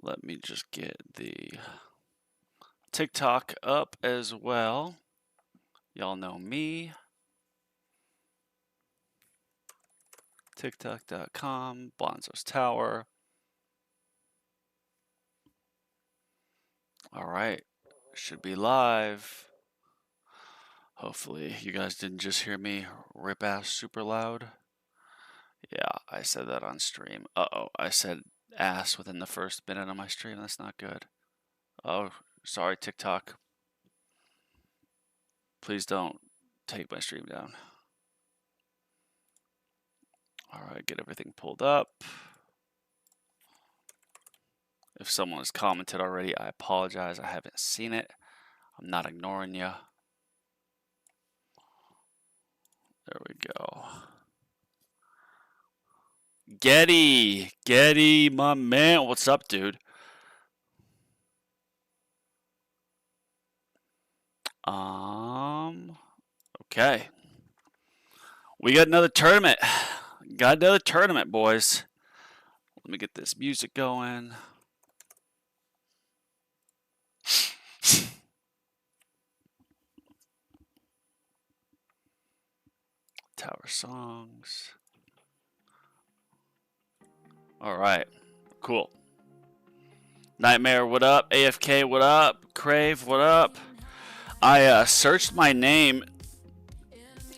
Let me just get the TikTok up as well. Y'all know me. TikTok.com, Bonzo's Tower. All right, should be live. Hopefully, you guys didn't just hear me rip ass super loud. Yeah, I said that on stream. Uh-oh, I said ass within the first minute of my stream. That's not good. Oh, sorry, TikTok. Please don't take my stream down. All right, get everything pulled up. If someone has commented already, I apologize. I haven't seen it. I'm not ignoring you. There we go. Getty, my man. What's up, dude? Okay. We got another tournament. Got another tournament, boys. Let me get this music going. Tower songs. All right. Cool. Nightmare, what up? AFK, what up? Crave, what up? I searched my name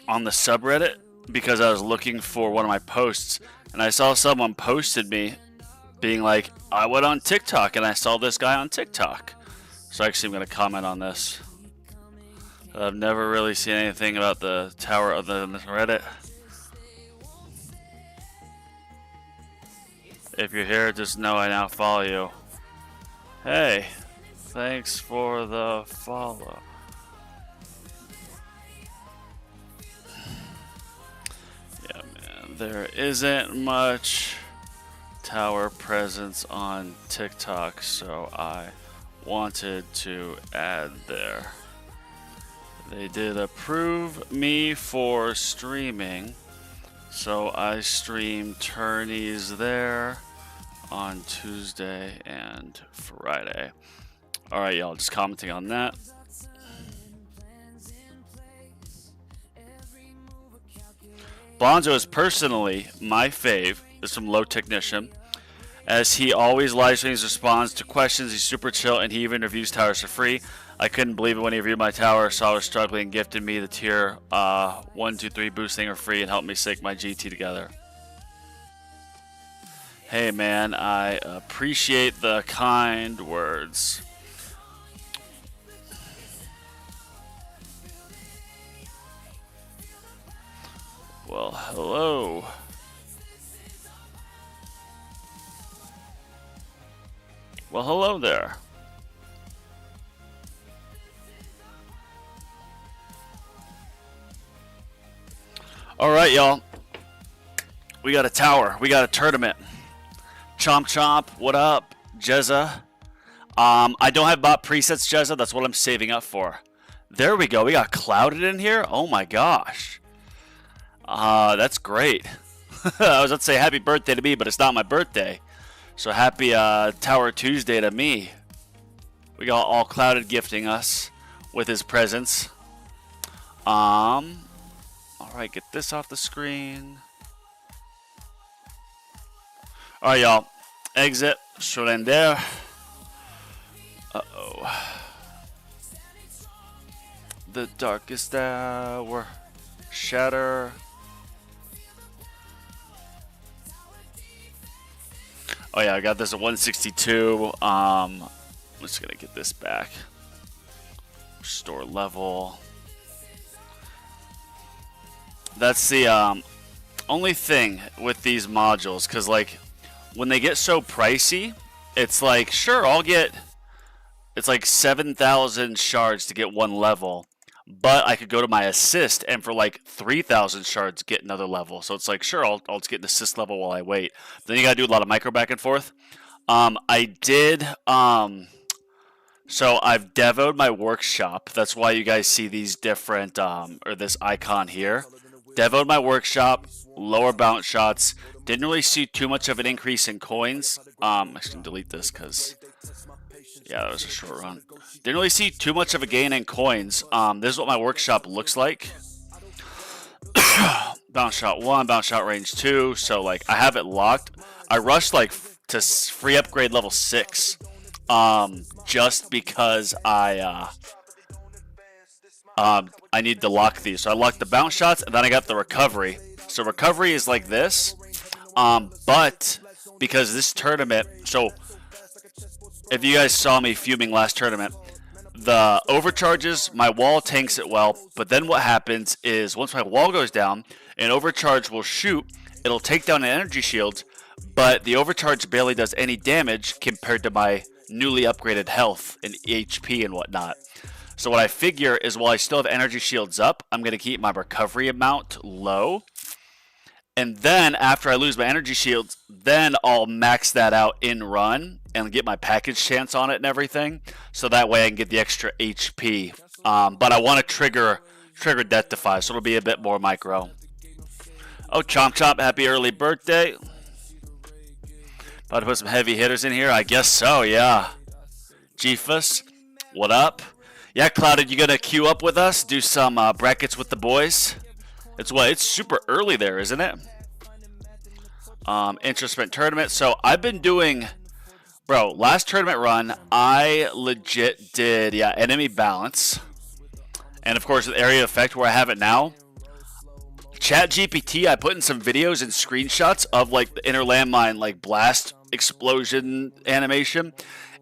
on the subreddit because I was looking for one of my posts, and I saw someone posted me being like, I went on TikTok and I saw this guy on TikTok. So actually I'm going to comment on this. I've never really seen anything about the tower other than Reddit. If you're here, just know I now follow you. Hey, thanks for the follow. Yeah, man, there isn't much tower presence on TikTok, so I wanted to add there. They did approve me for streaming, so I stream tourneys there on Tuesday and Friday. Alright, y'all, just commenting on that. Bonzo is personally my fave. Is from Low Technician, as he always live streams, responds to questions. He's super chill, and he even reviews towers for free. I couldn't believe it when he reviewed my tower, saw I was struggling, and gifted me the tier 1, 2, 3 boosting for free and helped me sync my GT together. Hey man, I appreciate the kind words. Well, hello. Well, hello there. All right, y'all. We got a tower. We got a tournament. Chomp Chomp, what up? Jezza. I don't have bot presets, Jezza. That's what I'm saving up for. There we go. We got Clouded in here. Oh my gosh. That's great. I was about to say happy birthday to me, but it's not my birthday. So happy Tower Tuesday to me. We got all Clouded gifting us with his presence. Alright, get this off the screen. Alright, y'all. Exit. Surrender. Uh-oh. The darkest hour. Shatter. Oh yeah, I got this at 162. I'm just gonna get this back. Restore level. That's the only thing with these modules, because like when they get so pricey, it's like, sure, I'll get, it's like 7,000 shards to get one level, but I could go to my assist and for like 3,000 shards get another level. So it's like, sure, I'll just get an assist level while I wait. Then you gotta do a lot of micro back and forth. I did, so I've devoed my workshop. That's why you guys see these different, or this icon here. Devoed my workshop, lower bounce shots, Didn't really see too much of an increase in coins. I'm just gonna delete this because, yeah, that was a short run. Didn't really see too much of a gain in coins. This is what my workshop looks like. Bounce shot 1, bounce shot range 2. So like I have it locked. I rushed like to free upgrade level 6, just because I need to lock these. So I locked the bounce shots, and then I got the recovery. So recovery is like this, but because this tournament, so if you guys saw me fuming last tournament, the overcharges, my wall tanks it well, but then what happens is once my wall goes down, an overcharge will shoot, it'll take down an energy shield, but the overcharge barely does any damage compared to my newly upgraded health and HP and whatnot. So what I figure is while I still have energy shields up, I'm going to keep my recovery amount low. And then after I lose my energy shields, then I'll max that out in run and get my package chance on it and everything. So that way I can get the extra HP. But I want to trigger death defy, so it'll be a bit more micro. Oh, Chomp Chomp, happy early birthday. About to put some heavy hitters in here? I guess so, yeah. Jeefus, what up? Yeah, Clouded, you gonna queue up with us? Do some brackets with the boys? It's super early there, isn't it? Introsprint tournament. So I've been doing, bro, last tournament run, I legit did, yeah, enemy balance. And of course, the area effect where I have it now. Chat GPT, I put in some videos and screenshots of like the inner landmine, like blast explosion animation.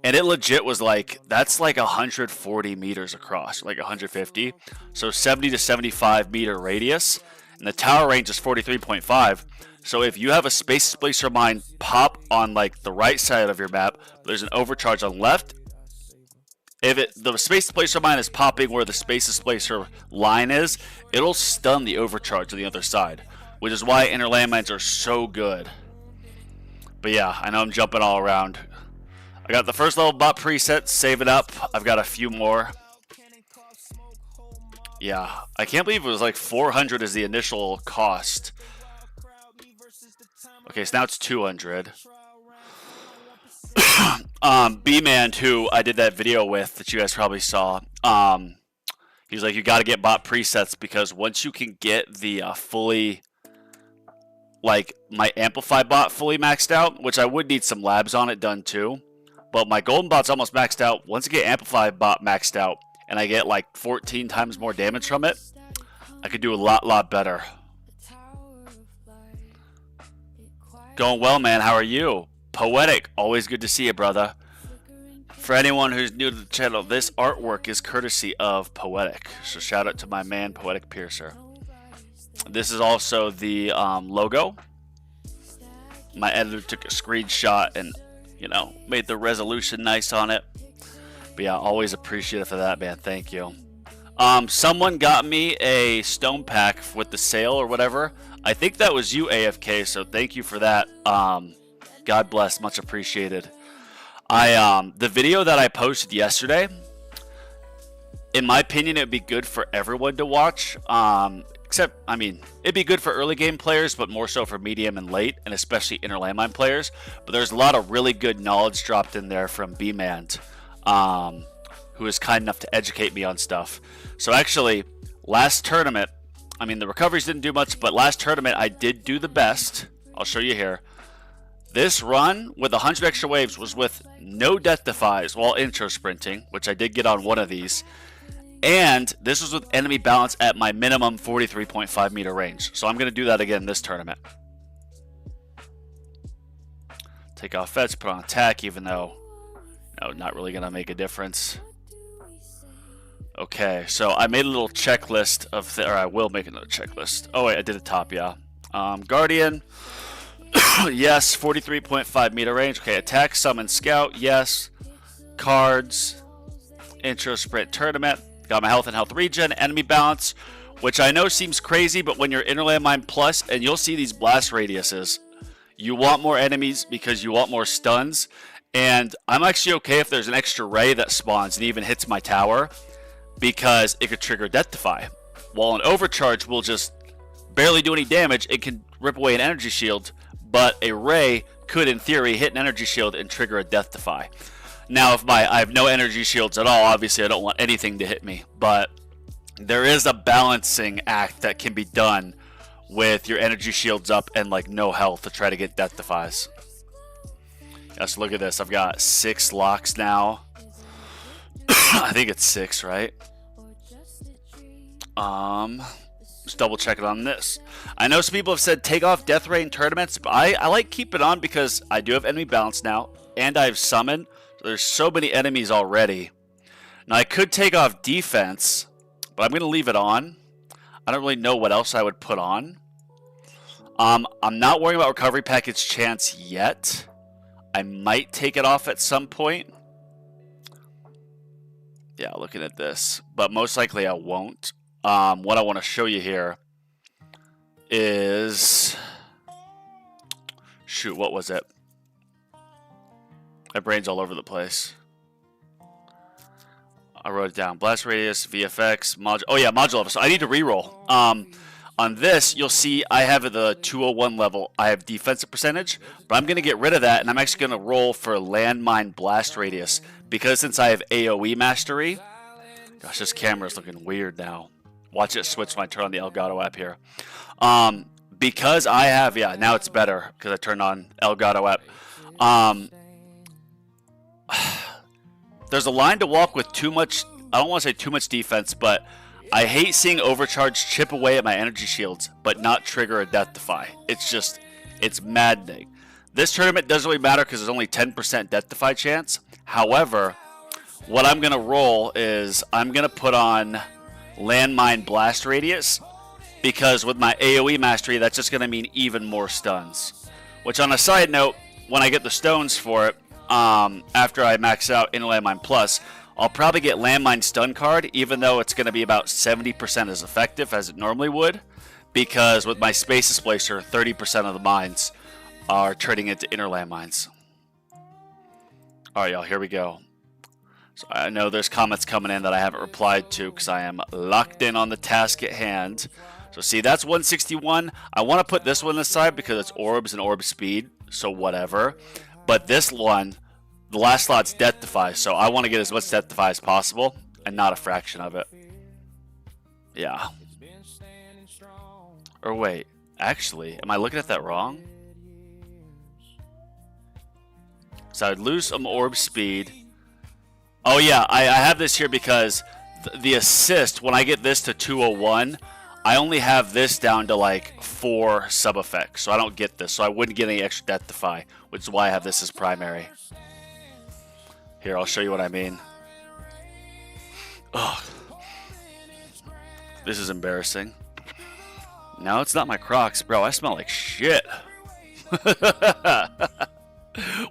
And it legit was like, that's like 140 meters across, like 150. So 70 to 75 meter radius. And the tower range is 43.5. So if you have a space displacer mine pop on like the right side of your map, there's an overcharge on left. If the space displacer mine is popping where the space displacer line is, it'll stun the overcharge on the other side. Which is why inner landmines are so good. But yeah, I know I'm jumping all around. I got the first level bot preset, save it up. I've got a few more. Yeah, I can't believe it was like 400 is the initial cost. Okay, so now it's 200. B-Man, who I did that video with that you guys probably saw, he's like, you got to get bot presets because once you can get the fully, like my Amplify bot fully maxed out, which I would need some labs on it done too. But my golden bot's almost maxed out. Once I get Amplify bot maxed out and I get like 14 times more damage from it, I could do a lot better. Going well, man. How are you? Poetic. Always good to see you, brother. For anyone who's new to the channel, this artwork is courtesy of Poetic. So shout out to my man, Poetic Piercer. This is also the logo. My editor took a screenshot and, you know, made the resolution nice on it. But yeah, always appreciative of that, man. Thank you. Someone got me a stone pack with the sale or whatever. I think that was you, AFK, so thank you for that. God bless, much appreciated. The video that I posted yesterday, in my opinion, it'd be good for everyone to watch. Except, I mean, it'd be good for early game players, but more so for medium and late, and especially inner landmine players. But there's a lot of really good knowledge dropped in there from B-Man, who is kind enough to educate me on stuff. So actually, last tournament, I mean, the recoveries didn't do much, but last tournament I did do the best. I'll show you here. This run with 100 extra waves was with no death defies while intro sprinting, which I did get on one of these. And this was with enemy balance at my minimum 43.5 meter range. So I'm going to do that again this tournament. Take off fetch, put on attack, even though, you know, not really going to make a difference. Okay, so I made a little checklist of, or I will make another checklist. Oh wait, I did a top, yeah. Guardian, yes, 43.5 meter range. Okay, attack, summon, scout, yes. Cards, intro, sprint, tournament. Got my health and health regen, enemy balance, which I know seems crazy, but when you're inner landmine plus, and you'll see these blast radiuses, you want more enemies because you want more stuns. And I'm actually okay if there's an extra ray that spawns and even hits my tower, because it could trigger death defy. While an overcharge will just barely do any damage, it can rip away an energy shield, but a ray could, in theory, hit an energy shield and trigger a death defy. Now, if I have no energy shields at all, obviously I don't want anything to hit me, but there is a balancing act that can be done with your energy shields up and like no health to try to get death defies. Let's look at this. I've got 6 locks now. I think it's 6, right? Just double check it on this. I know some people have said take off death ray in tournaments, but I like keep it on because I do have enemy balance now, and I've summoned. So there's so many enemies already. Now I could take off defense, but I'm gonna leave it on. I don't really know what else I would put on. I'm not worrying about recovery package chance yet. I might take it off at some point. Yeah, looking at this, but most likely I won't. What I want to show you here is, shoot, what was it? My brain's all over the place. I wrote it down. Blast radius, VFX, module. Oh yeah, module level. So I need to reroll. On this, you'll see I have the 201 level. I have defensive percentage, but I'm going to get rid of that, and I'm actually going to roll for landmine blast radius. Because since I have AoE mastery, gosh, this camera's looking weird now. Watch it switch when I turn on the Elgato app here. Because I have, yeah, now it's better because I turned on Elgato app. There's a line to walk with too much, I don't want to say too much defense, but I hate seeing overcharge chip away at my energy shields, but not trigger a death defy. It's just, it's maddening. This tournament doesn't really matter because there's only 10% death defy chance. However, what I'm going to roll is I'm going to put on landmine blast radius, because with my AoE mastery, that's just going to mean even more stuns. Which, on a side note, when I get the stones for it, after I max out in landmine plus, I'll probably get landmine stun card, even though it's going to be about 70% as effective as it normally would, because with my space displacer, 30% of the mines are turning into inner landmines. Alright, y'all, here we go. So I know there's comments coming in that I haven't replied to because I am locked in on the task at hand. So see, that's 161. I want to put this one aside because it's orbs and orb speed, so whatever. But this one, the last slot's death defy, so I want to get as much death defy as possible and not a fraction of it. Yeah. Or wait, actually, am I looking at that wrong? So I'd lose some orb speed. Oh yeah, I have this here because the assist, when I get this to 201, I only have this down to like 4 sub effects, so I don't get this, so I wouldn't get any extra death defy, which is why I have this as primary. Here, I'll show you what I mean. Ugh. This is embarrassing. No, it's not my Crocs, bro. I smell like shit.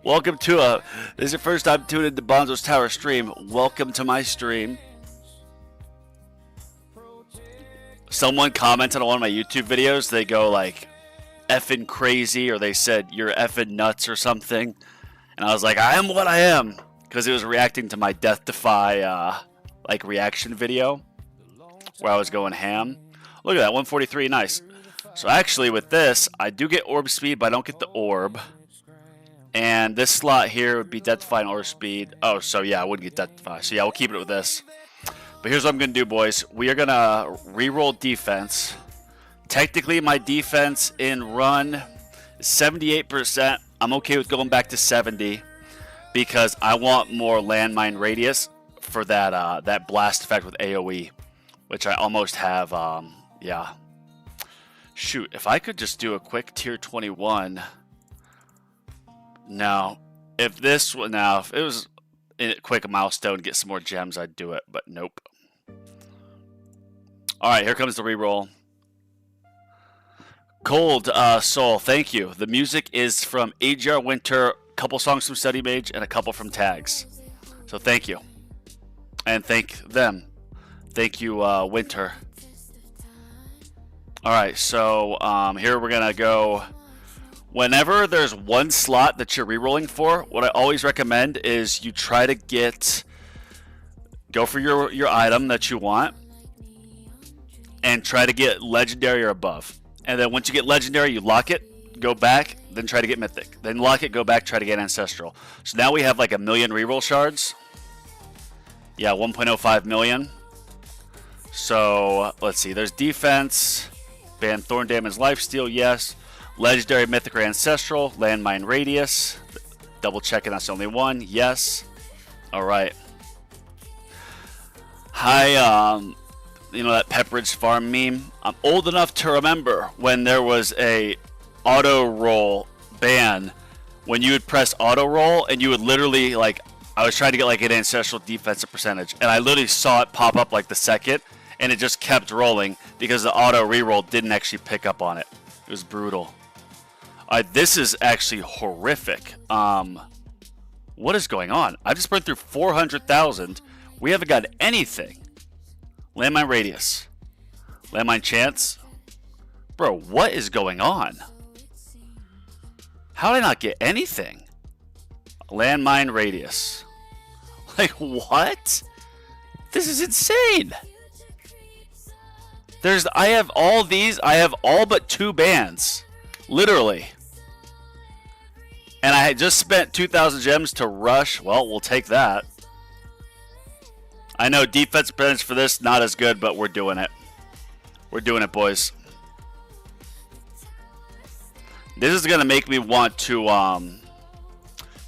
Welcome to this is your first time tuning into Bonzo's Tower stream. Welcome to my stream. Someone commented on one of my YouTube videos. They go like, effing crazy, or they said, you're effing nuts or something. And I was like, I am what I am. Because it was reacting to my Death Defy like reaction video where I was going ham. Look at that, 143, nice. So actually with this, I do get orb speed, but I don't get the orb. And this slot here would be Death Defy and orb speed. Oh, so yeah, I wouldn't get Death Defy. So yeah, we'll keep it with this. But here's what I'm going to do, boys. We are going to re-roll defense. Technically, my defense in run is 78%. I'm okay with going back to 70 because I want more landmine radius for that that blast effect with AoE, which I almost have. Yeah. Shoot, if I could just do a quick tier 21. Now, if this was now, if it was a quick milestone, get some more gems, I'd do it. But nope. All right, here comes the reroll. Cold Soul, thank you. The music is from AGR Winter, a couple songs from Study Mage, and a couple from Tags. So thank you. And thank them. Thank you, Winter. Alright, so here we're going to go. Whenever there's one slot that you're rerolling for, what I always recommend is you try to go for your item that you want, and try to get legendary or above. And then once you get legendary, you lock it, go back. then try to get Mythic. Then lock it, go back, try to get Ancestral. So now we have like 1,000,000 reroll shards. Yeah, 1.05 million. So, let's see. There's defense. Ban Thorn Damage Lifesteal, yes. Legendary, Mythic, or Ancestral. Landmine Radius. Double checking that's the only one. Yes. Alright. Hi, you know that Pepperidge Farm meme? I'm old enough to remember when there was a auto roll ban when you would press auto roll and you would literally, like, I was trying to get like an ancestral defensive percentage and I literally saw it pop up like the second and it just kept rolling because the auto reroll didn't actually pick up on it. It was brutal. Alright, this is actually horrific. What is going on? I just burned through 400,000. We haven't got anything. Landmine Radius. Landmine Chance. Bro, what is going on? How did I not get anything? Landmine Radius. Like, what? This is insane. I have all these. I have all but 2 bans. Literally. And I had just spent 2,000 gems to rush. Well, we'll take that. I know defense percentage for this, not as good, but we're doing it. We're doing it, boys. This is going to make me want to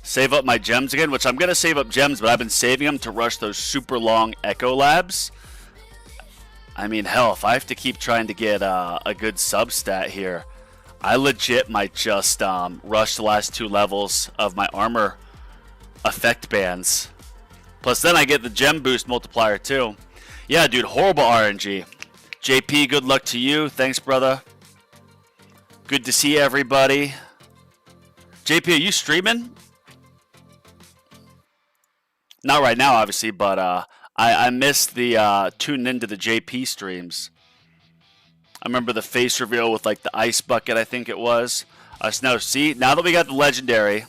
save up my gems again, which I'm going to save up gems, but I've been saving them to rush those super long Echo Labs. I mean, hell, if I have to keep trying to get a good sub stat here, I legit might just rush the last 2 levels of my armor effect bands. Plus, then I get the gem boost multiplier, too. Yeah, dude, horrible RNG. JP, good luck to you. Thanks, brother. Good to see everybody. JP, are you streaming? Not right now, obviously, but I missed the tuning into the JP streams. I remember the face reveal with, like, the ice bucket, I think it was. So now, see, now that we got the legendary,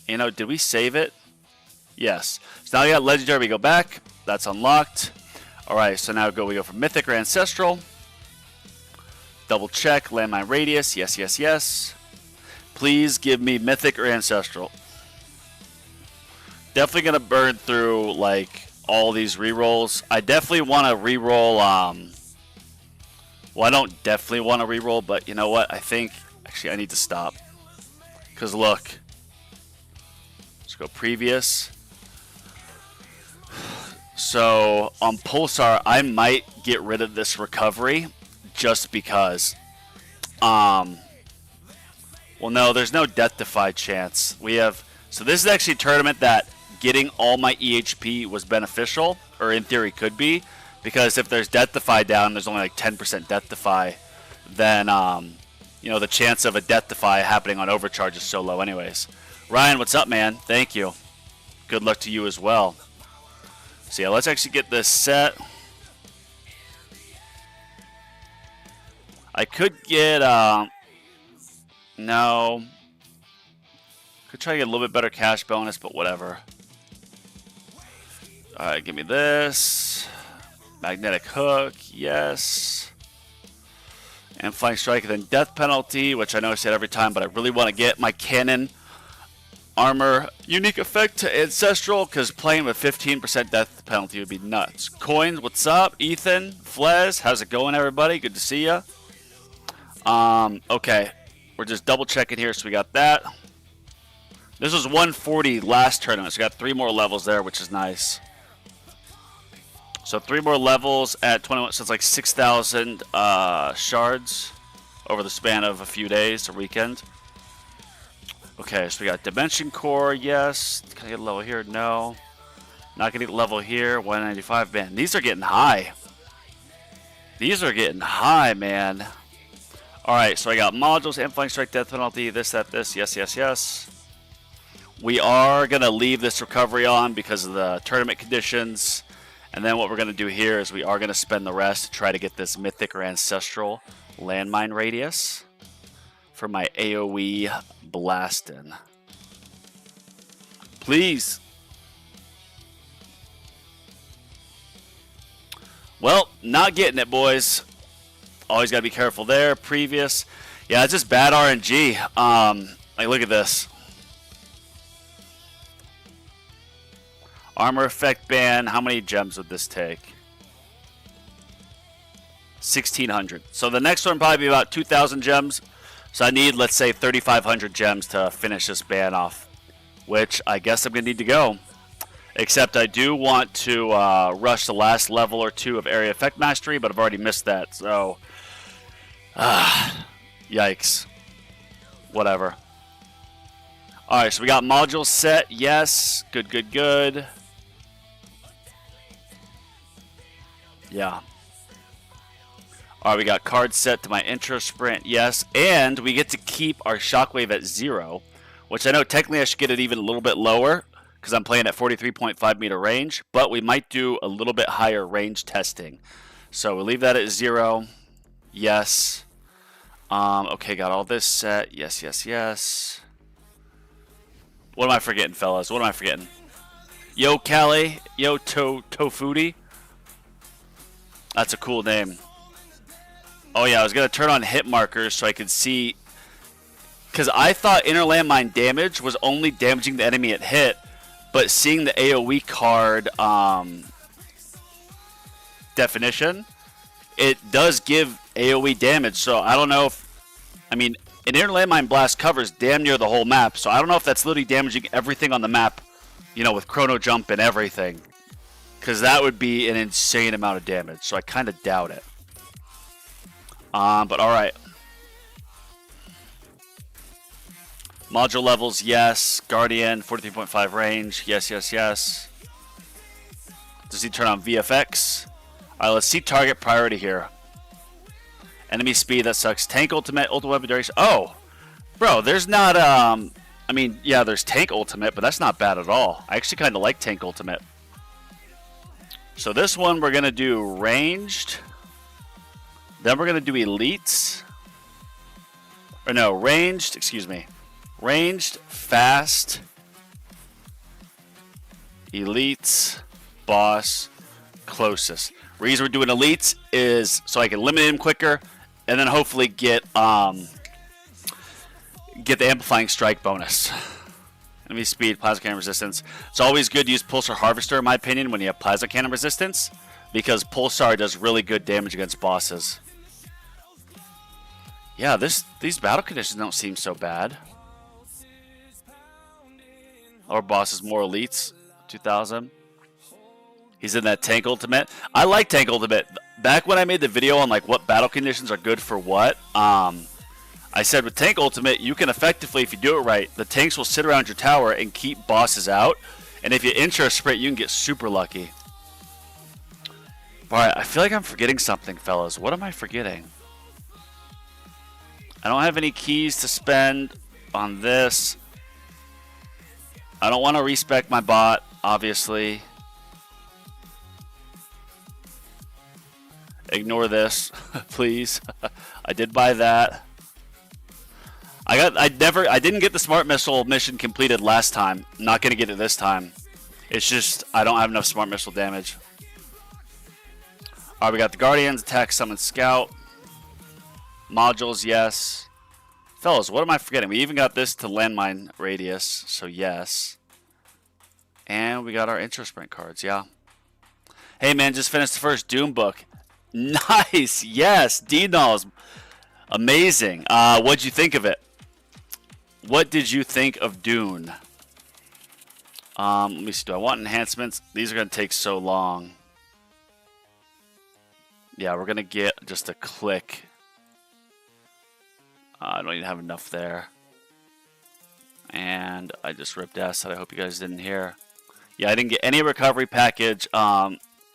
you know, did we save it? Yes. So now we got legendary, we go back. That's unlocked. Alright, so now we go for Mythic or Ancestral. Double check, Landmine Radius. Yes, yes, yes. Please give me Mythic or Ancestral. Definitely going to burn through, like, all these rerolls. I definitely want to reroll, well, I don't definitely want to reroll, but you know what? I think, actually, I need to stop. Because look. Let's go previous. So, on Pulsar, I might get rid of this recovery just because. Well, no, there's no Death Defy chance. We have, so this is actually a tournament that getting all my EHP was beneficial, or in theory could be, because if there's Death Defy down, there's only like 10% Death Defy, then, you know, the chance of a Death Defy happening on Overcharge is so low anyways. Ryan, what's up, man? Thank you. Good luck to you as well. So yeah, let's actually get this set. I could get, no. Could try to get a little bit better cash bonus, but whatever. Alright, give me this. Magnetic Hook, yes. And Flying Strike, and then Death Penalty, which I know I said every time, but I really want to get my Cannon Armor unique effect to Ancestral, because playing with 15% death penalty would be nuts. Coins, what's up? Ethan, Flez, how's it going, everybody? Good to see ya. Okay, we're just double checking here, so we got that. This was 140 last tournament, so we got 3 more levels there, which is nice. So 3 more levels at 21, so it's like 6,000 shards over the span of a few days or weekend. Okay, so we got Dimension Core, yes. Can I get a level here? No. Not going to get a level here. 195, man. These are getting high. These are getting high, man. Alright, so I got modules, and Flying Strike, Death Penalty, this, that, this. Yes, yes, yes. We are going to leave this recovery on because of the tournament conditions. And then what we're going to do here is we are going to spend the rest to try to get this Mythic or Ancestral Landmine Radius for my AoE blastin'. Please. Well, not getting it, boys. Always got to be careful there. Previous. Yeah, it's just bad RNG. Like, look at this. Armor effect ban. How many gems would this take? 1,600. So the next one probably be about 2,000 gems. So I need, let's say, 3,500 gems to finish this ban off. Which I guess I'm going to need to go. Except I do want to rush the last level or two of Area Effect Mastery, but I've already missed that. So, yikes. Whatever. Alright, so we got modules set. Yes. Good, good, good. Yeah. Alright, we got cards set to my intro sprint. Yes. And we get to keep our shockwave at 0. Which I know technically I should get it even a little bit lower. Because I'm playing at 43.5 meter range. But we might do a little bit higher range testing. So we'll leave that at 0. Yes. Okay, got all this set. Yes, yes, yes. What am I forgetting, fellas? What am I forgetting? Yo, Callie. Yo, Tofuti. That's a cool name. Oh, yeah, I was going to turn on hit markers so I could see. Because I thought inner landmine damage was only damaging the enemy at hit. But seeing the AoE card definition, it does give AoE damage. So I don't know if, I mean, an inner landmine blast covers damn near the whole map. So I don't know if that's literally damaging everything on the map, you know, with chrono jump and everything. Because that would be an insane amount of damage. So I kind of doubt it. But alright. Module levels, yes. Guardian, 43.5 range. Yes, yes, yes. Does he turn on VFX? Alright, let's see target priority here. Enemy speed, that sucks. Tank ultimate, ultimate weapon duration. Oh! Bro, there's not, I mean, yeah, there's tank ultimate, but that's not bad at all. I actually kind of like tank ultimate. So this one, we're going to do ranged. Then we're going to do elites. Or no, ranged, excuse me. Ranged, fast, elites, boss, closest. Reason we're doing elites is so I can eliminate him quicker, and then hopefully get the amplifying strike bonus. Enemy speed, plasma cannon resistance. It's always good to use Pulsar Harvester, in my opinion, when you have plasma cannon resistance, because Pulsar does really good damage against bosses. Yeah, these battle conditions don't seem so bad. Our boss is more elites, 2,000. He's in that tank ultimate. I like tank ultimate. Back when I made the video on like what battle conditions are good for what, I said with tank ultimate, you can effectively, if you do it right, the tanks will sit around your tower and keep bosses out. And if you intro sprint, you can get super lucky. Alright, I feel like I'm forgetting something, fellas. What am I forgetting? I don't have any keys to spend on this. I don't want to respec my bot, obviously. Ignore this, please. I did buy that. I didn't get the smart missile mission completed last time. I'm not gonna get it this time. It's just I don't have enough smart missile damage. Alright, we got the Guardians, attack, summon, scout. Modules, yes. Fellas, what am I forgetting? We even got this to landmine radius, so yes. And we got our intro sprint cards, yeah. Hey man, just finished the first Doom book. Nice, yes, D-Nulls. Amazing. What'd you think of it? What did you think of Dune? Let me see, do I want enhancements? These are going to take so long. Yeah, we're going to get just a click. I don't even have enough there. And I just ripped acid. I hope you guys didn't hear. Yeah, I didn't get any recovery package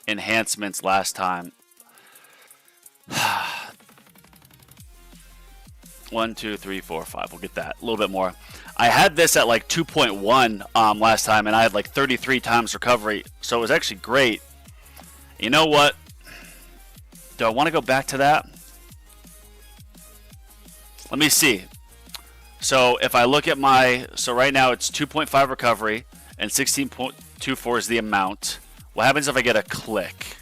enhancements last time. 1, 2, 3, 4, 5. We'll get that. A little bit more. I had this at like 2.1 last time, and I had like 33 times recovery. So it was actually great. You know what? Do I want to go back to that? Let me see. So if I look at my... So right now it's 2.5 recovery, and 16.24 is the amount. What happens if I get a click?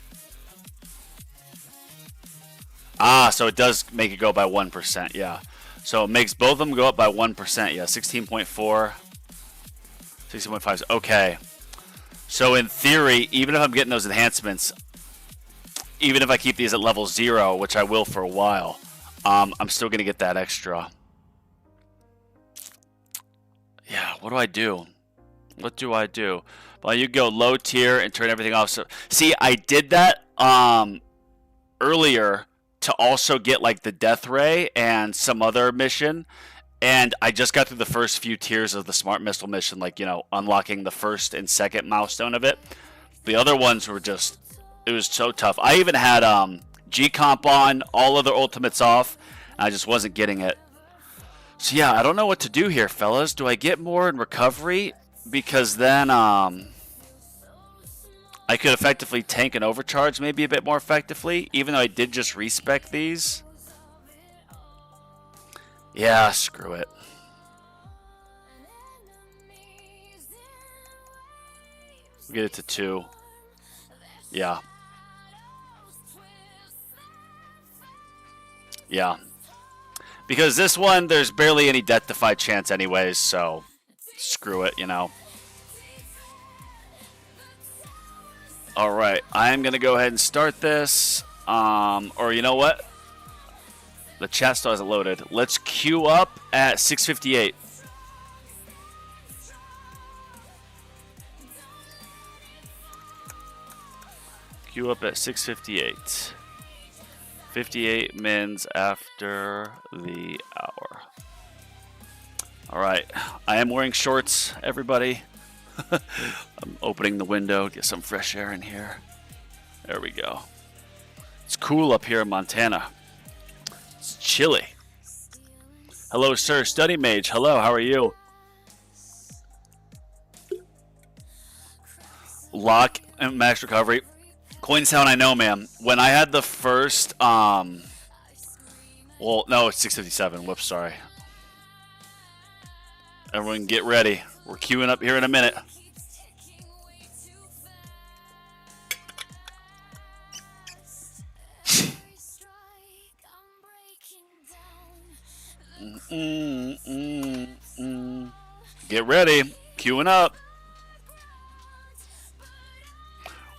Ah, so it does make it go by 1%, yeah. So it makes both of them go up by 1%. Yeah, 16.4, 16.5. Okay. So in theory, even if I'm getting those enhancements, even if I keep these at level 0, which I will for a while, I'm still going to get that extra. Yeah, what do I do? What do I do? Well, you go low tier and turn everything off. So, see, I did that earlier to also get like the death ray and some other mission, and I just got through the first few tiers of the smart missile mission, like, you know, unlocking the first and second milestone of it. The other ones were just, it was so tough. I even had G-Comp on, all other ultimates off, and I just wasn't getting it. So yeah, I don't know what to do here, fellas. Do I get more in recovery? Because then I could effectively tank and overcharge maybe a bit more effectively, even though I did just respec these. Yeah, screw it. We'll get it to 2. Yeah. Yeah. Because this one, there's barely any death defy chance anyways, so screw it, you know. Alright, I'm going to go ahead and start this. Or you know what? The chat still hasn't loaded. Let's queue up at 6:58. Queue up at 6:58. 58 mins after the hour. Alright, I am wearing shorts, everybody. I'm opening the window, get some fresh air in here. There we go. It's cool up here in Montana. It's chilly. Hello, sir. Study Mage. Hello, how are you? Lock and max recovery. Coin sound, I know, man. When I had the first, well, no, it's 6:57. Whoops, sorry. Everyone get ready. We're queuing up here in a minute. Get ready. Queuing up.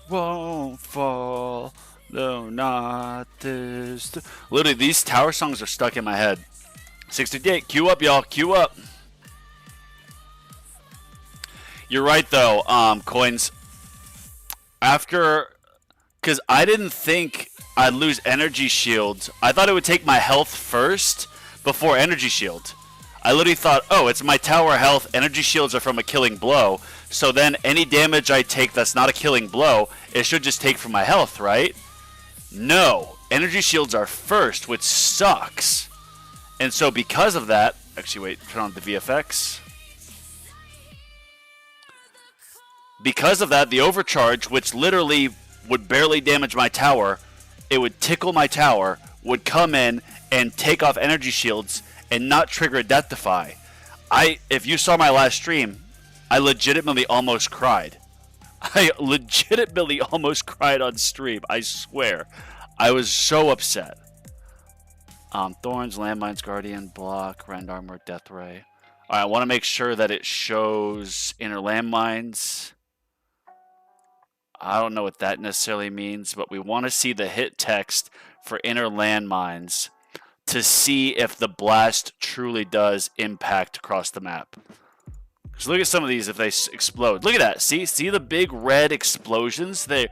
Won't fall, no, not this. Literally, these tower songs are stuck in my head. 6:58. Queue up, y'all. Queue up. You're right, though, Coins. After, because I didn't think I'd lose energy shields. I thought it would take my health first before energy shield. I literally thought, oh, it's my tower health. Energy shields are from a killing blow. So then any damage I take that's not a killing blow, it should just take from my health, right? No. Energy shields are first, which sucks. And so because of that, actually, wait, turn on the VFX. Because of that, the overcharge, which literally would barely damage my tower, it would tickle my tower, would come in and take off energy shields and not trigger a death defy. If you saw my last stream, I legitimately almost cried. I legitimately almost cried on stream, I swear. I was so upset. Thorns, Landmines, Guardian, Block, Rend Armor, Death Ray. Alright, I want to make sure that it shows Inner Landmines. I don't know what that necessarily means, but we want to see the hit text for Inner Landmines to see if the blast truly does impact across the map. Because look at some of these if they explode. Look at that. See the big red explosions? They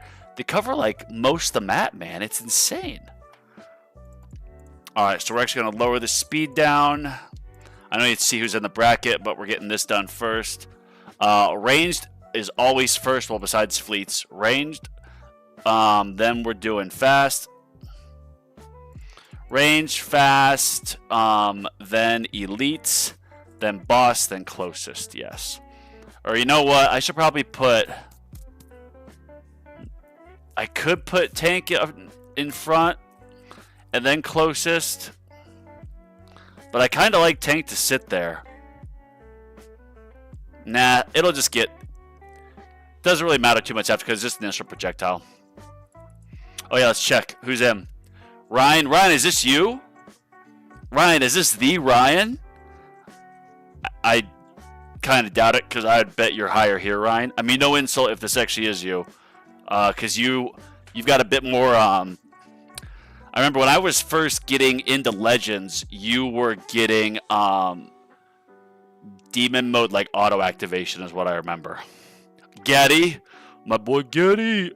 cover like most of the map, man. It's insane. Alright, so we're actually going to lower the speed down. I know you see who's in the bracket, but we're getting this done first. Ranged is always first, well, besides fleets. Ranged. Then we're doing fast. Range, fast, then elites, then boss, then closest, yes. Or you know what? I should probably put... I could put tank in front and then closest. But I kind of like tank to sit there. Nah, it'll just get... Doesn't really matter too much after because it's just an initial projectile. Oh yeah, let's check. Who's in? Ryan, is this you? Ryan, is this the Ryan? I kind of doubt it because I'd bet you're higher here, Ryan. I mean, no insult if this actually is you, because you've got a bit more. I remember when I was first getting into Legends, you were getting demon mode like auto activation is what I remember. Getty, my boy Getty.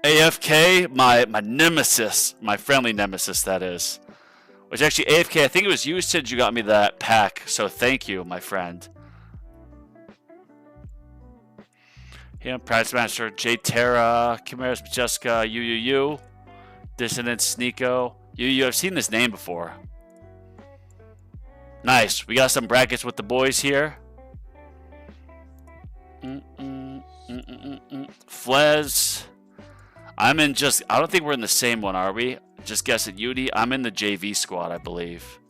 AFK, my nemesis, my friendly nemesis, that is. Which actually, AFK, I think it was you, Sid, you got me that pack, so thank you, my friend. Yeah, Prize Master, J Terra, Chimeras, Jessica, you, Dissonance, Sneeko. I've seen this name before. Nice, we got some brackets with the boys here. Flez. I'm in just, I don't think we're in the same one, are we? Just guess at Udi. I'm in the JV squad, I believe.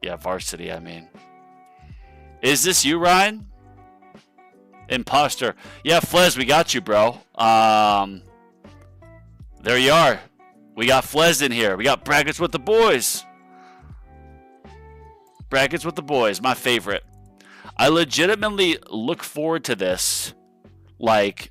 Yeah, varsity, I mean. Is this you, Ryan? Imposter. Yeah, Flez, we got you, bro. There you are. We got Flez in here. We got brackets with the boys. Brackets with the boys, my favorite. I legitimately look forward to this. Like,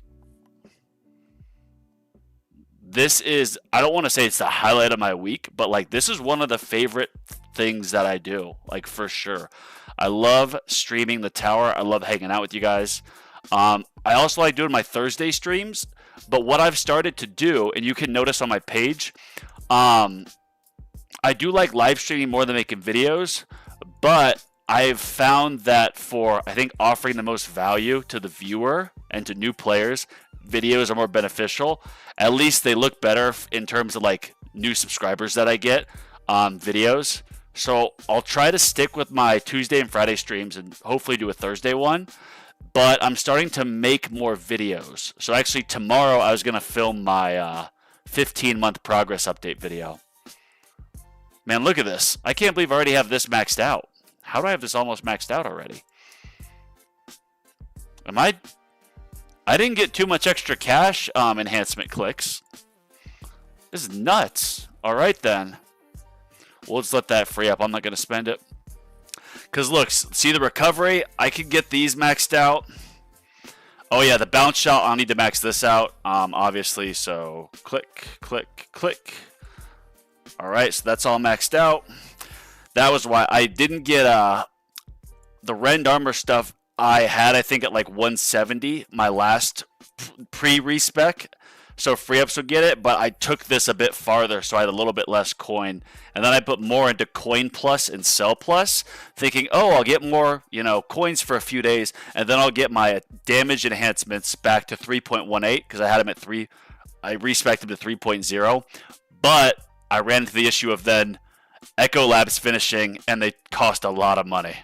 this is, I don't want to say it's the highlight of my week, but like this is one of the favorite things that I do, like for sure. I love streaming the tower. I love hanging out with you guys. I also like doing my Thursday streams, but what I've started to do, and you can notice on my page, I do like live streaming more than making videos, but I've found that for, I think, offering the most value to the viewer and to new players, videos are more beneficial. At least they look better in terms of like new subscribers that I get on videos. So I'll try to stick with my Tuesday and Friday streams and hopefully do a Thursday one. But I'm starting to make more videos. So actually tomorrow I was going to film my 15-month progress update video. Man, look at this. I can't believe I already have this maxed out. How do I have this almost maxed out already? I didn't get too much extra cash enhancement clicks. This is nuts. All right, then. We'll just let that free up. I'm not going to spend it. Because, look, see the recovery? I could get these maxed out. Oh, yeah, the bounce shot, I'll need to max this out, obviously. So, click, click, click. All right, so that's all maxed out. That was why I didn't get the Rend Armor stuff. I had, I think, at like 170, my last pre-respec. So free ups would get it, but I took this a bit farther, so I had a little bit less coin. And then I put more into Coin Plus and Sell Plus, thinking, oh, I'll get more, coins for a few days, and then I'll get my damage enhancements back to 3.18, because I had them at 3. I respected them to 3.0. But I ran into the issue of then Echo Labs finishing, and they cost a lot of money.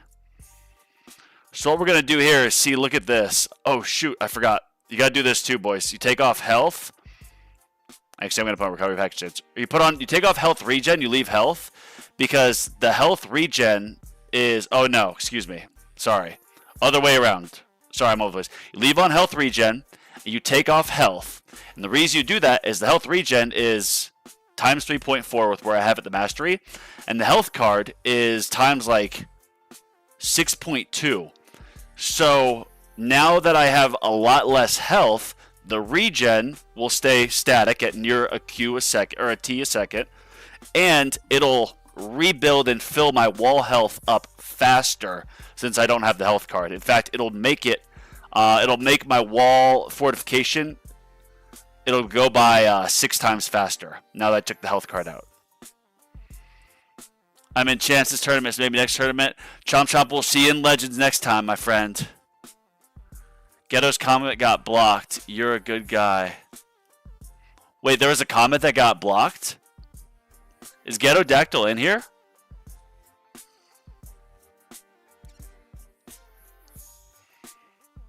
So what we're going to do here is see, look at this. Oh, shoot, I forgot. You got to do this too, boys. You take off health. Actually, I'm going to put on recovery package. You take off health regen, you leave health, because the health regen is, oh no, excuse me. Sorry. Other way around. Sorry, I'm over the place. You leave on health regen, you take off health. And the reason you do that is the health regen is times 3.4 with where I have it the mastery. And the health card is times like 6.2. So now that I have a lot less health, the regen will stay static at near a Q a second or a T a second, and it'll rebuild and fill my wall health up faster since I don't have the health card. In fact, it'll make my wall fortification, it'll go by 6 times faster now that I took the health card out. I'm in Chance's tournaments, maybe next tournament. Chomp Chomp, we'll see you in Legends next time, my friend. Ghetto's comment got blocked. You're a good guy. Wait, there was a comment that got blocked? Is Ghetto Dactyl in here?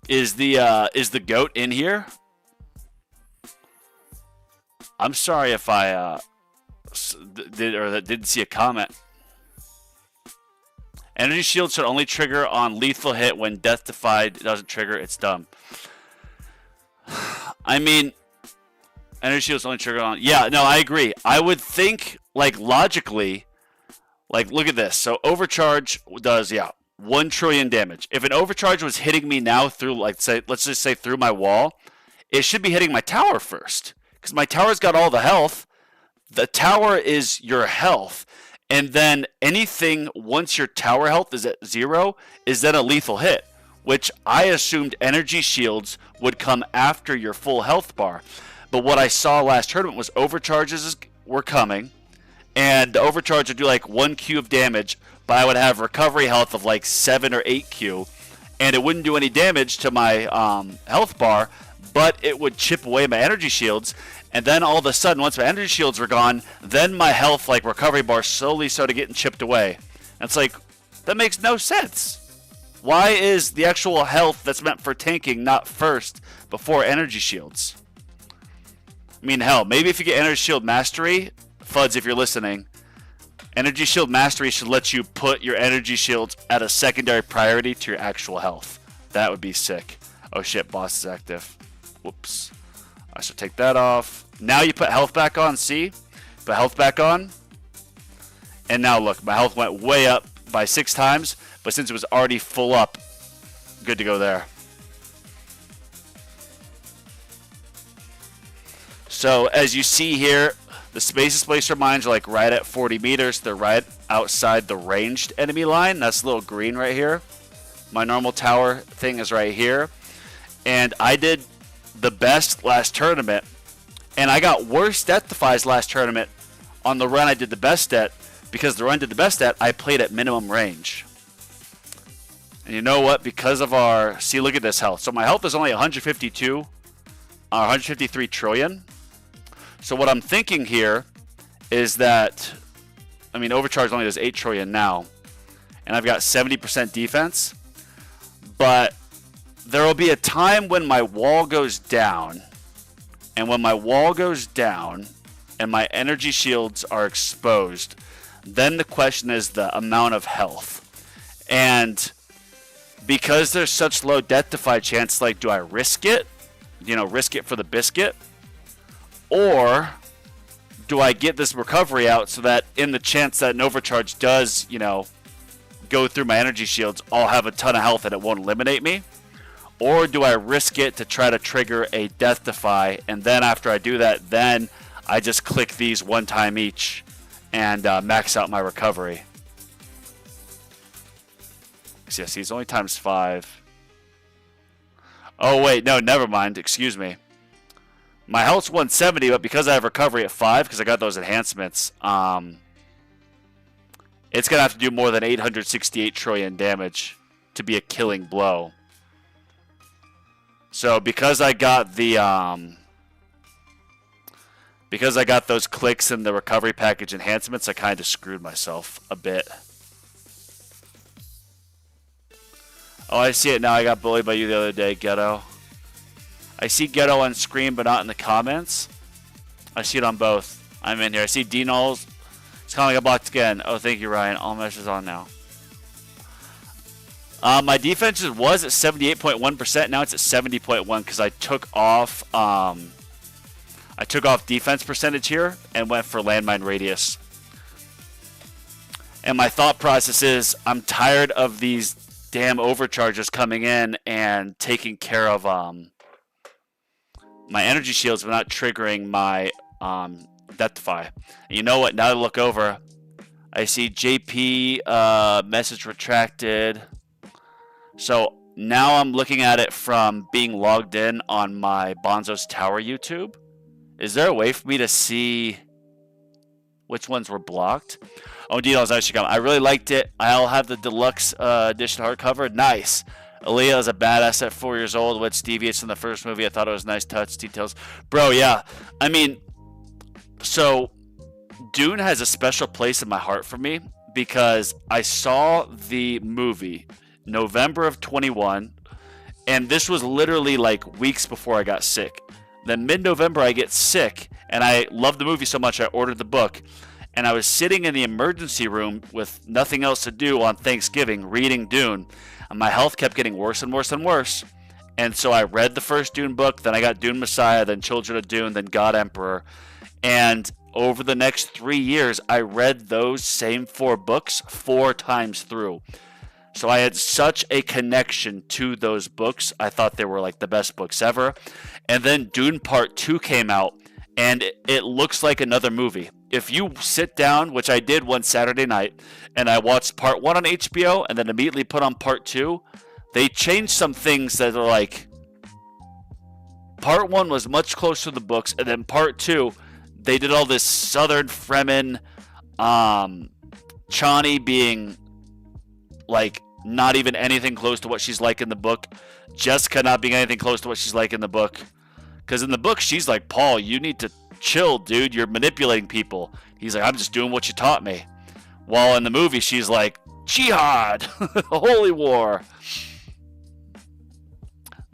Is the goat in here? I'm sorry if I didn't see a comment. Energy shield should only trigger on lethal hit when death defied doesn't trigger. It's dumb. I mean, energy shields only trigger on. Yeah, no, I agree. I would think, like, logically, Like, look at this. So overcharge does, yeah, 1 trillion damage. If an overcharge was hitting me now through, like, say, let's just say through my wall, it should be hitting my tower first. Because my tower's got all the health. The tower is your health. And then anything once your tower health is at 0 is then a lethal hit, which I assumed energy shields would come after your full health bar. But what I saw last tournament was overcharges were coming, and the overcharge would do like 1Q of damage, but I would have recovery health of like 7 or 8Q, and it wouldn't do any damage to my health bar, but it would chip away my energy shields. And then all of a sudden, once my energy shields were gone, then my health, like recovery bar, slowly started getting chipped away. And it's like, that makes no sense. Why is the actual health that's meant for tanking not first before energy shields? I mean, hell, maybe if you get energy shield mastery, Fuds, if you're listening, energy shield mastery should let you put your energy shields at a secondary priority to your actual health. That would be sick. Oh shit, boss is active. Whoops. I should take that off. Now you put health back on, see? Put health back on. And now look, my health went way up by 6 times, but since it was already full up, good to go there. So as you see here, the space displacer mines are like right at 40 meters. They're right outside the ranged enemy line. That's a little green right here. My normal tower thing is right here. And I did the best last tournament, and I got worse death defies last tournament on the run I did the best at, because the run I did the best at, I played at minimum range. And you know what? Because of our, see, look at this health. So my health is only 152, 153 trillion. So what I'm thinking here is that, I mean, overcharge only does 8 trillion now, and I've got 70% defense, but there will be a time when my wall goes down, and when my wall goes down and my energy shields are exposed, then the question is the amount of health. And because there's such low death defy chance, like, do I risk it? You know, risk it for the biscuit? Or do I get this recovery out so that in the chance that an overcharge does, you know, go through my energy shields, I'll have a ton of health and it won't eliminate me? Or do I risk it to try to trigger a death defy, and then after I do that, then I just click these 1 time each and max out my recovery? Yeah, see, it's only times 5. Oh wait, no, never mind, excuse me. My health's 170, but because I have recovery at 5, because I got those enhancements, it's going to have to do more than 868 trillion damage to be a killing blow. So because I got the because I got those clicks and the recovery package enhancements, I kind of screwed myself a bit. Oh, I see it now. I got bullied by you the other day, Ghetto. I see Ghetto on screen, but not in the comments. I see it on both. I'm in here. I see D-Knowles. It's kind of like a blocked again. Oh, thank you, Ryan. All meshes on now. My defense was at 78.1%. Now it's at 70.1 because I took off defense percentage here and went for landmine radius. And my thought process is I'm tired of these damn overcharges coming in and taking care of my energy shields but not triggering my death defy. And you know what? Now that I look over, I see JP message retracted. So now I'm looking at it from being logged in on my Bonzo's Tower YouTube. Is there a way for me to see which ones were blocked? Oh, Dino's actually come. I really liked it. I'll have the deluxe edition hardcover. Nice. Aaliyah is a badass at 4 years old, which deviates from the first movie. I thought it was nice touch details. Bro, yeah. I mean, so Dune has a special place in my heart for me because I saw the movie November of 21, and this was literally like weeks before I got sick. Then mid-November I get sick, and I loved the movie so much I ordered the book, and I was sitting in the emergency room with nothing else to do on Thanksgiving reading Dune, and my health kept getting worse and worse and worse. And so I read the first Dune book, then I got Dune Messiah, then Children of Dune, then God Emperor, and over the next 3 years, I read those same 4 books 4 times through. So I had such a connection to those books. I thought they were like the best books ever. And then Dune Part 2 came out, and it looks like another movie. If you sit down, which I did one Saturday night, and I watched Part 1 on HBO and then immediately put on Part 2, they changed some things that are like, Part 1 was much closer to the books, and then Part 2, they did all this Southern Fremen, Chani being like not even anything close to what she's like in the book, Jessica not being anything close to what she's like in the book. Because in the book, she's like, Paul, you need to chill, dude. You're manipulating people. He's like, I'm just doing what you taught me. While in the movie, she's like, jihad, holy war.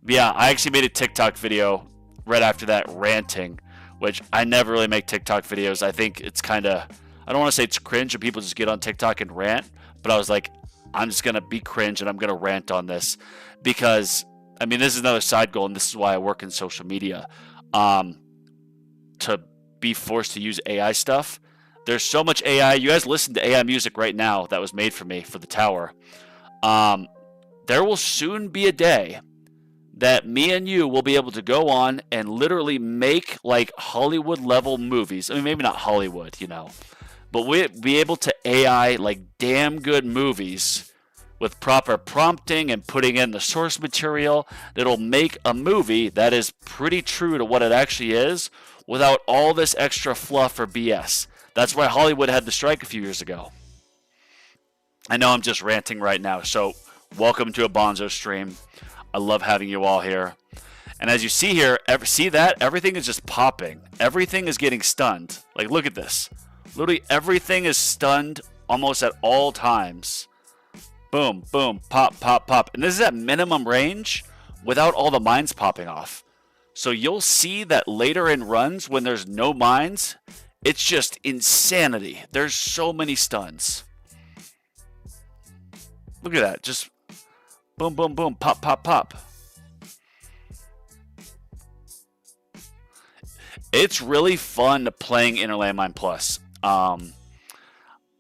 Yeah, I actually made a TikTok video right after that ranting, which I never really make TikTok videos. I think it's kind of, I don't want to say it's cringe or people just get on TikTok and rant, but I was like, I'm just going to be cringe and I'm going to rant on this because, I mean, this is another side goal and this is why I work in social media. To be forced to use AI stuff. There's so much AI. You guys listen to AI music right now that was made for me for the tower. There will soon be a day that me and you will be able to go on and literally make like Hollywood level movies. I mean, maybe not Hollywood, you know, but we'll be able to AI like damn good movies with proper prompting and putting in the source material that'll make a movie that is pretty true to what it actually is without all this extra fluff or BS. That's why Hollywood had the strike a few years ago. I know I'm just ranting right now, so welcome to a Bonzo stream. I love having you all here. And as you see here, see that? Everything is just popping. Everything is getting stunned. Like, look at this. Literally everything is stunned almost at all times. Boom, boom, pop, pop, pop. And this is at minimum range without all the mines popping off. So you'll see that later in runs when there's no mines, it's just insanity. There's so many stuns. Look at that. Just boom, boom, boom, pop, pop, pop. It's really fun playing Inner Landmine Plus.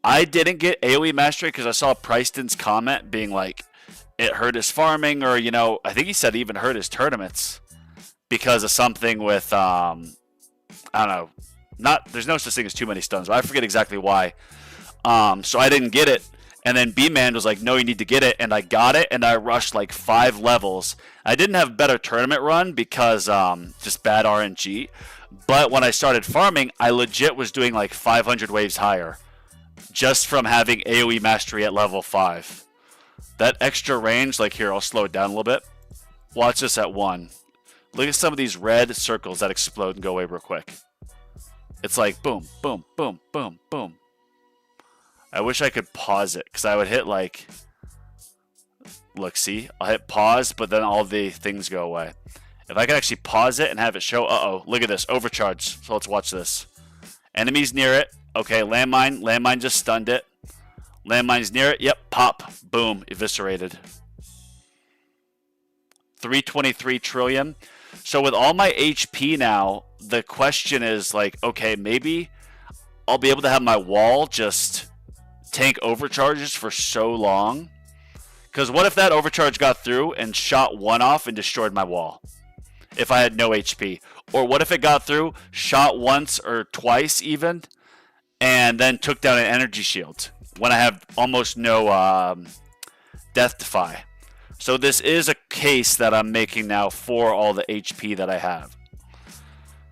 I didn't get AoE Mastery because I saw Preston's comment being like, it hurt his farming, or, you know, I think he said it even hurt his tournaments because of something with, I don't know, there's no such thing as too many stuns, but I forget exactly why. So I didn't get it. And then B-Man was like, no, you need to get it. And I got it, and I rushed like 5 levels. I didn't have a better tournament run because just bad RNG. But when I started farming, I legit was doing like 500 waves higher just from having AoE Mastery at level 5. That extra range, like here, I'll slow it down a little bit. Watch this at 1. Look at some of these red circles that explode and go away real quick. It's like boom, boom, boom, boom, boom. I wish I could pause it because I would hit like, look, see, I'll hit pause, but then all the things go away. If I could actually pause it and have it show, uh-oh, look at this, overcharge. So let's watch this. Enemies near it. Okay, landmine just stunned it. Landmine's near it. Yep, pop, boom, eviscerated. 323 trillion. So with all my HP now, the question is like, okay, maybe I'll be able to have my wall just tank overcharges for so long. Because what if that overcharge got through and shot 1 off and destroyed my wall? If I had no HP. Or what if it got through, shot once or twice even, and then took down an energy shield when I have almost no death defy. So this is a case that I'm making now for all the HP that I have.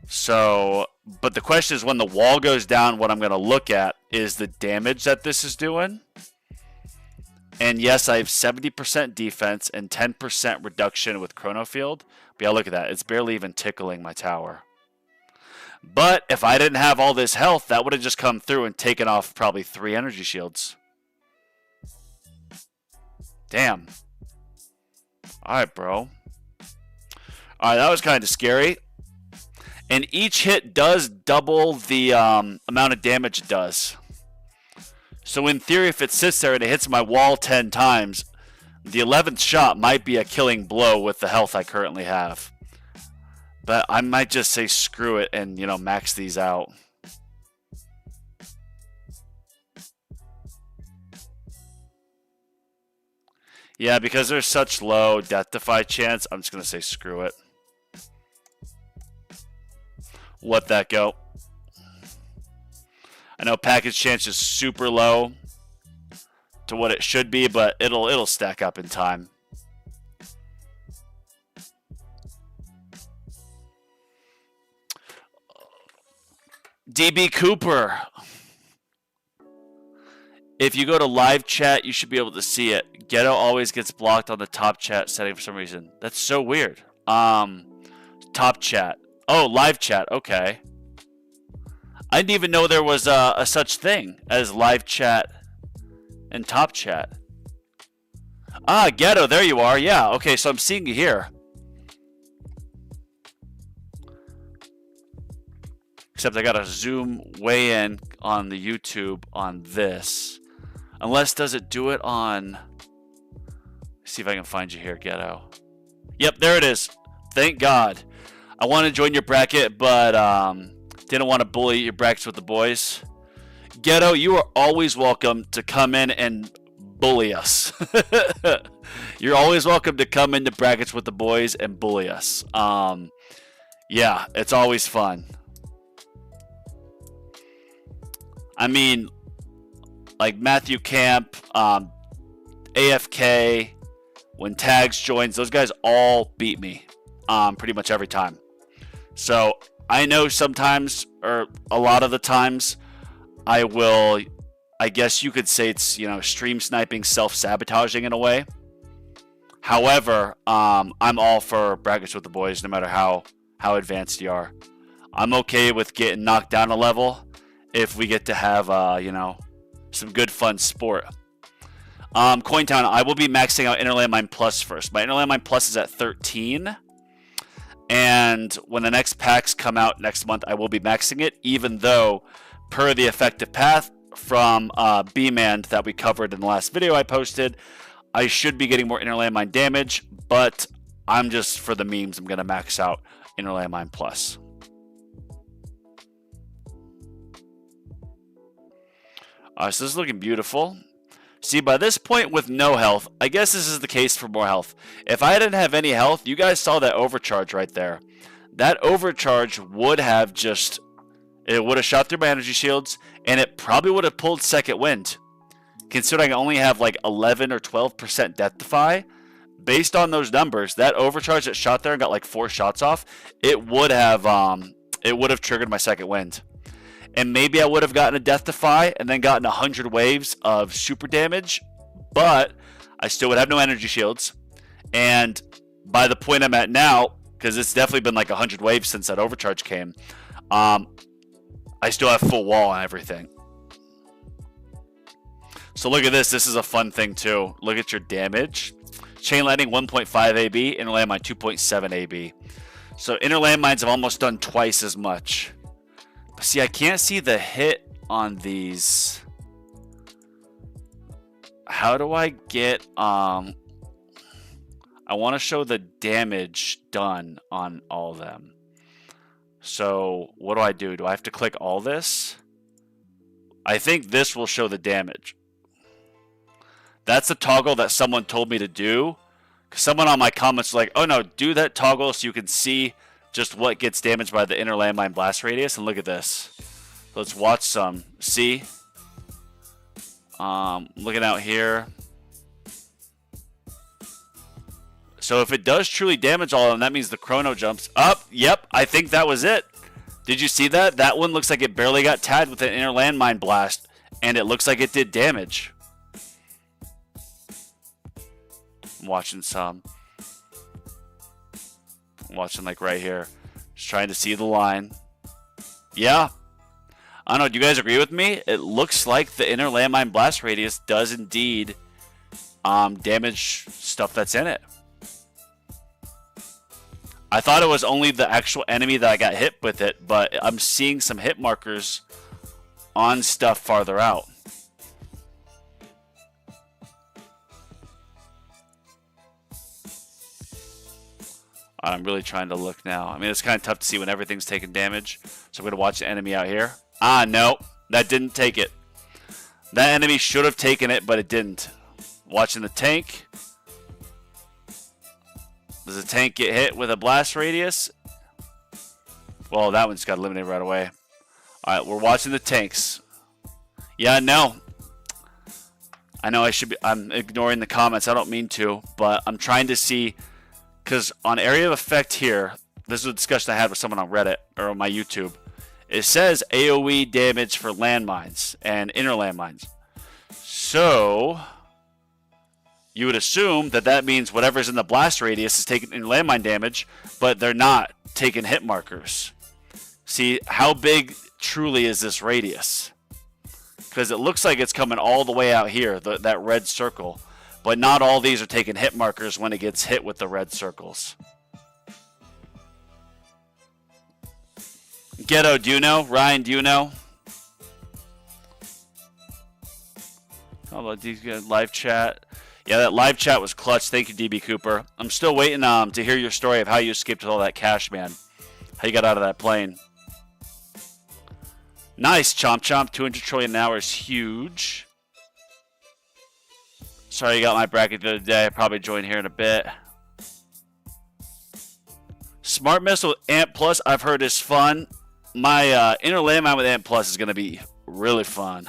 So, but the question is when the wall goes down, what I'm going to look at is the damage that this is doing. And yes, I have 70% defense and 10% reduction with Chrono Field. But yeah, look at that. It's barely even tickling my tower. But if I didn't have all this health, that would have just come through and taken off probably 3 energy shields. Damn. Alright, bro. Alright, that was kind of scary. And each hit does double the amount of damage it does. So in theory, if it sits there and it hits my wall 10 times, the 11th shot might be a killing blow with the health I currently have. But I might just say screw it and, you know, max these out. Yeah, because there's such low death defy chance, I'm just going to say screw it. Let that go. I know package chance is super low to what it should be, but it'll stack up in time. DB Cooper. If you go to live chat, you should be able to see it. Ghetto always gets blocked on the top chat setting for some reason. That's so weird. Top chat. Oh, live chat. Okay. I didn't even know there was a such thing as live chat and top chat. Ah, Ghetto, there you are. Yeah, okay, so I'm seeing you here. Except I gotta zoom way in on the YouTube on this. Unless, does it do it on... Let's see if I can find you here, Ghetto. Yep, there it is. Thank God. I want to join your bracket, but didn't want to bully your brackets with the boys. Ghetto, you are always welcome to come in and bully us. You're always welcome to come into brackets with the boys and bully us. Yeah, it's always fun. I mean, like Matthew Camp, AFK, when Tags joins, those guys all beat me pretty much every time. So I know sometimes, or a lot of the times, I guess you could say it's, you know, stream sniping, self-sabotaging in a way. However, I'm all for brackets with the boys, no matter how advanced you are. I'm okay with getting knocked down a level if we get to have, you know, some good fun sport. Cointown, I will be maxing out Inner Landmine Plus first. My Inner Landmine Plus is at 13. And when the next packs come out next month, I will be maxing it, even though, per the effective path from B-Man that we covered in the last video I posted, I should be getting more Inner Landmine damage, but I'm just, for the memes, I'm going to max out Inner Landmine Plus. So this is looking beautiful. See, by this point with no health, I guess this is the case for more health. If I didn't have any health, you guys saw that overcharge right there. That overcharge would have just, it would have shot through my energy shields, and it probably would have pulled second wind. Considering I only have like 11 or 12% death defy, based on those numbers, that overcharge that shot there and got like 4 shots off, it would have triggered my second wind. And maybe I would have gotten a death defy and then gotten 100 waves of super damage, but I still would have no energy shields. And by the point I'm at now, because it's definitely been like 100 waves since that overcharge came, I still have full wall and everything. So look at this. This is a fun thing too. Look at your damage. Chain Lightning 1.5 AB, Inner Landmine 2.7 AB. So Inner Landmines have almost done twice as much. But see, I can't see the hit on these. How do I get... I want to show the damage done on all of them. So what do? Do I have to click all this? I think this will show the damage. That's a toggle that someone told me to do. Someone on my comments was like, oh no, do that toggle so you can see just what gets damaged by the Inner Landmine blast radius. And look at this. Let's watch some. See? Looking out here. So if it does truly damage all of them, that means the chrono jumps up. Yep, I think that was it. Did you see that? That one looks like it barely got tagged with an Inner Landmine blast, and it looks like it did damage. I'm watching some. I'm watching like right here. Just trying to see the line. Yeah. I don't know, do you guys agree with me? It looks like the Inner Landmine blast radius does indeed damage stuff that's in it. I thought it was only the actual enemy that I got hit with it, but I'm seeing some hit markers on stuff farther out. I'm really trying to look now. I mean, it's kind of tough to see when everything's taking damage. So I'm going to watch the enemy out here. Ah, no. That didn't take it. That enemy should have taken it, but it didn't. Watching the tank. Does the tank get hit with a blast radius? Well, that one's got eliminated right away. All right, we're watching the tanks. Yeah, no. I know I'm ignoring the comments. I don't mean to, but I'm trying to see, because on area of effect here, this is a discussion I had with someone on Reddit or on my YouTube. It says AoE damage for landmines and inner landmines. So you would assume that that means whatever's in the blast radius is taking in landmine damage, but they're not taking hit markers. See, how big truly is this radius? Because it looks like it's coming all the way out here, that red circle. But not all these are taking hit markers when it gets hit with the red circles. Ghetto, do you know? Ryan, do you know? How about these live chat? Yeah, that live chat was clutch. Thank you, DB Cooper. I'm still waiting to hear your story of how you escaped with all that cash, man. How you got out of that plane. Nice, Chomp Chomp. 200 trillion an hour is huge. Sorry you got my bracket the other day. I'll probably join here in a bit. Smart Missile Ant Plus, I've heard is fun. My inner landmine with Ant Plus is going to be really fun.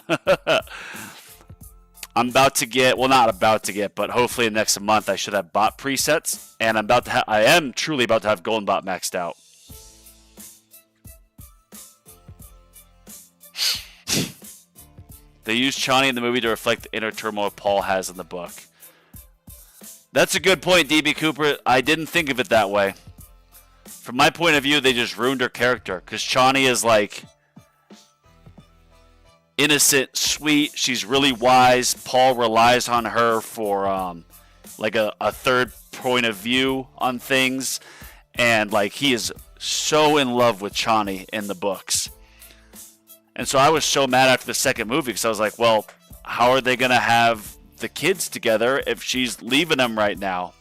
I'm about to get, well, not about to get, but hopefully in the next month I should have bot presets, and I am truly about to have Golden Bot maxed out. They used Chani in the movie to reflect the inner turmoil Paul has in the book. That's a good point, DB Cooper. I didn't think of it that way. From my point of view, they just ruined her character, because Chani is like innocent, sweet. She's really wise. Paul relies on her for like a third point of view on things, and like he is so in love with Chani in the books. And so I was so mad after the second movie, because I was like, well, how are they going to have the kids together if she's leaving them right now?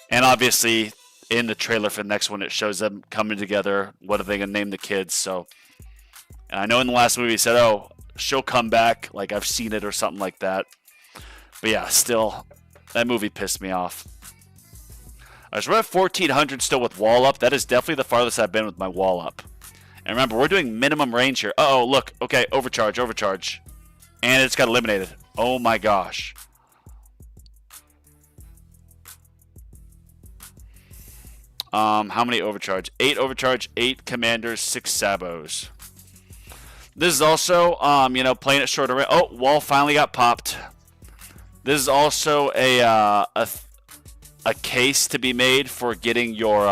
And obviously, in the trailer for the next one, it shows them coming together. What are they going to name the kids? So, and I know in the last movie, he said, oh, she'll come back, like I've seen it or something like that. But yeah, still, that movie pissed me off. All right, so we're at 1400 still with wall up. That is definitely the farthest I've been with my wall up. And remember, we're doing minimum range here. Uh-oh, look. Okay, overcharge. And it's got eliminated. Oh my gosh. How many overcharge? 8 overcharge, 8 commanders, 6 sabos. This is also, playing it shorter range. Oh, wall finally got popped. This is also a case to be made for getting your,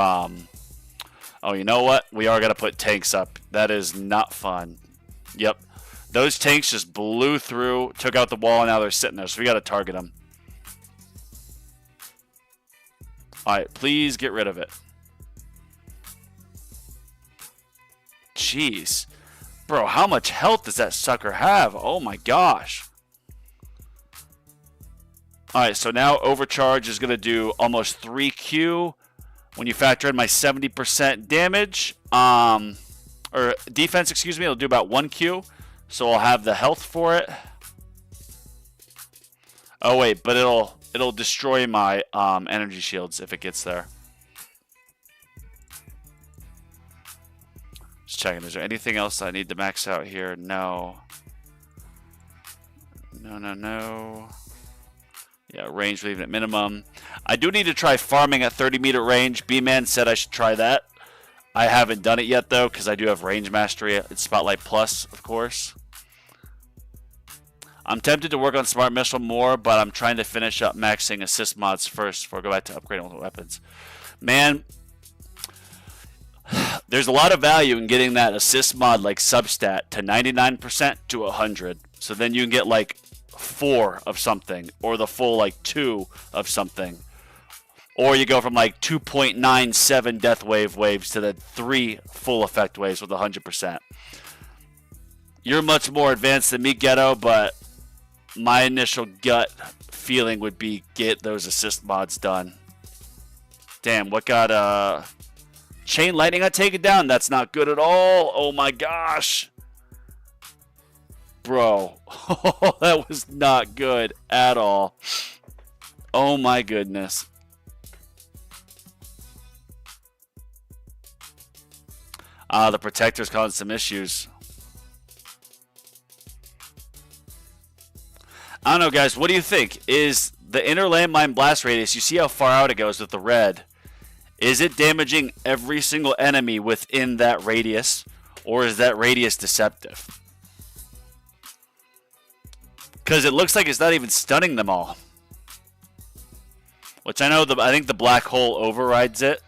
oh, you know what? We are going to put tanks up. That is not fun. Yep. Those tanks just blew through, took out the wall, and now they're sitting there. So we got to target them. All right, please get rid of it. Jeez. Bro, how much health does that sucker have? Oh my gosh. All right, so now overcharge is going to do almost 3Q. When you factor in my 70% damage, or defense, excuse me, it'll do about 1Q. So I'll have the health for it. Oh wait, but it'll destroy my energy shields if it gets there. Just checking. Is there anything else I need to max out here? No. No. Yeah, range leaving at minimum. I do need to try farming at 30-meter range. B-Man said I should try that. I haven't done it yet, though, because I do have range mastery at Spotlight Plus, of course. I'm tempted to work on Smart Missile more, but I'm trying to finish up maxing assist mods first before I go back to upgrading all the weapons. Man, there's a lot of value in getting that assist mod like substat to 99% to 100. So then you can get like 4 of something, or the full like 2 of something, or you go from like 2.97 death wave waves to the 3 full effect waves with 100%. You're much more advanced than me, Ghetto, but my initial gut feeling would be get those assist mods done. Damn, what got chain lightning got taken down? That's not good at all. Oh my gosh. Bro, that was not good at all. Oh my goodness. The Protector's causing some issues. I don't know, guys. What do you think? Is the inner landmine blast radius, you see how far out it goes with the red, is it damaging every single enemy within that radius, or is that radius deceptive? Because it looks like it's not even stunning them all. Which I know, I think the black hole overrides it.